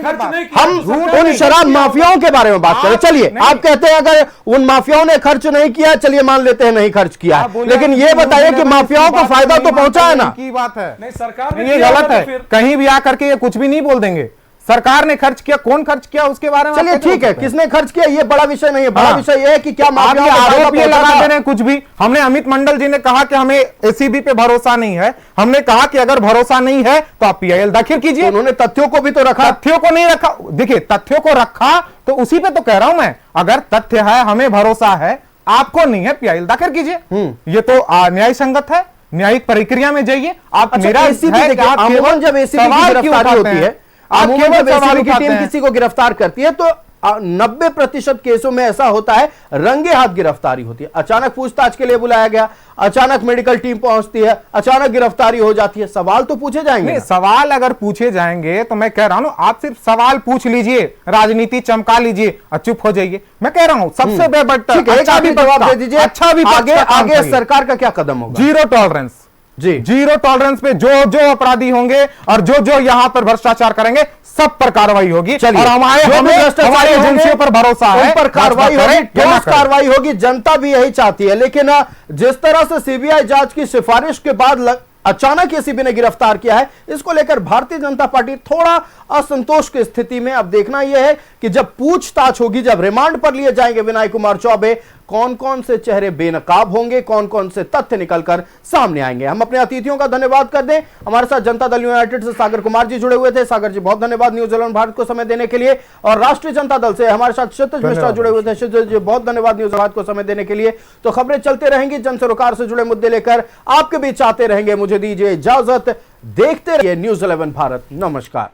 हम उन शराब माफियाओं के बारे में बात करें। चलिए, आप कहते हैं अगर उन माफियाओं ने खर्च नहीं किया, चलिए मान लेते हैं नहीं खर्च किया, लेकिन ये बताइए कि माफियाओं को फायदा तो पहुंचा है ना? की बात है, नहीं सरकार ये गलत है, कहीं भी आकर के ये कुछ भी नहीं बोल देंगे। सरकार ने खर्च किया, कौन खर्च किया उसके बारे में चलिए ठीक है, किसने खर्च किया ये बड़ा विषय नहीं है, बड़ा विषय ये है कि क्या आरोप ये लगा दे रहे हैं कुछ भी। हमने अमित मंडल जी ने कहा कि हमें एसीबी पे भरोसा नहीं है, हमने कहा कि अगर भरोसा नहीं है तो आप पीआईएल दाखिल कीजिए। उन्होंने तथ्यों को भी तो रखा, तथ्यों को नहीं रखा। देखिए, तथ्यों को रखा तो उसी पे तो कह रहा हूं मैं, अगर तथ्य है, हमें भरोसा है, आपको नहीं है, पीआईएल दाखिल कीजिए। ये तो न्याय संगत है, न्यायिक प्रक्रिया में जाइए आप। मेरा जब एसीबी की गिरफ्तारी होती है, की टीम किसी को गिरफ्तार करती है तो 90% केसों में ऐसा होता है रंगे हाथ गिरफ्तारी होती है। अचानक पूछताछ के लिए बुलाया गया, अचानक मेडिकल टीम पहुंचती है, अचानक गिरफ्तारी हो जाती है, सवाल तो पूछे जाएंगे। सवाल अगर पूछे जाएंगे तो मैं कह रहा हूं आप सिर्फ सवाल पूछ लीजिए, राजनीति चमका लीजिए और चुप हो जाइए। मैं कह रहा हूं सबसे बेहतर अच्छा भी जवाब दे दीजिए। अच्छा भी आगे सरकार का क्या कदम होगा? जीरो टॉलरेंस जी, जीरो टॉलरेंस पे जो अपराधी होंगे और जो यहां पर भ्रष्टाचार करेंगे सब पर कार्रवाई होगी। और हमारी एजेंसियों पर भरोसा है, पर कार्रवाई होगी, ठोस कार्रवाई होगी। जनता भी यही चाहती है, लेकिन जिस तरह से सीबीआई जांच की सिफारिश के बाद अचानक एसीबी ने गिरफ्तार किया है, इसको लेकर भारतीय जनता पार्टी थोड़ा असंतोष की स्थिति में। अब देखना यह है कि जब पूछताछ होगी, जब रिमांड पर लिए जाएंगे विनय कुमार चौबे, कौन कौन से चेहरे बेनकाब होंगे, कौन कौन से तथ्य निकलकर सामने आएंगे। हम अपने अतिथियों का धन्यवाद कर दें। हमारे साथ जनता दल यूनाइटेड से सागर कुमार जी जुड़े हुए थे। सागर जी बहुत धन्यवाद न्यूज़ 11 भारत को समय देने के लिए। और राष्ट्रीय जनता दल से हमारे साथ क्षितिज मिश्रा जुड़े हुए थे। क्षितिज जी बहुत धन्यवाद न्यूज़ भारत को समय देने के लिए। तो खबरें चलते रहेंगी, जन सरोकार से जुड़े मुद्दे लेकर आपके बीच आते रहेंगे। मुझे दीजिए इजाजत, देखते रहिए न्यूज़ 11 भारत। नमस्कार।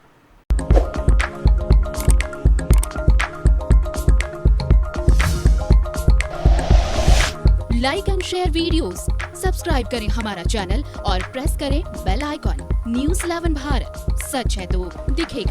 Like and share videos, subscribe करें हमारा चैनल और प्रेस करें बेल आइकॉन। न्यूज़ 11 भारत, सच है तो दिखेगा।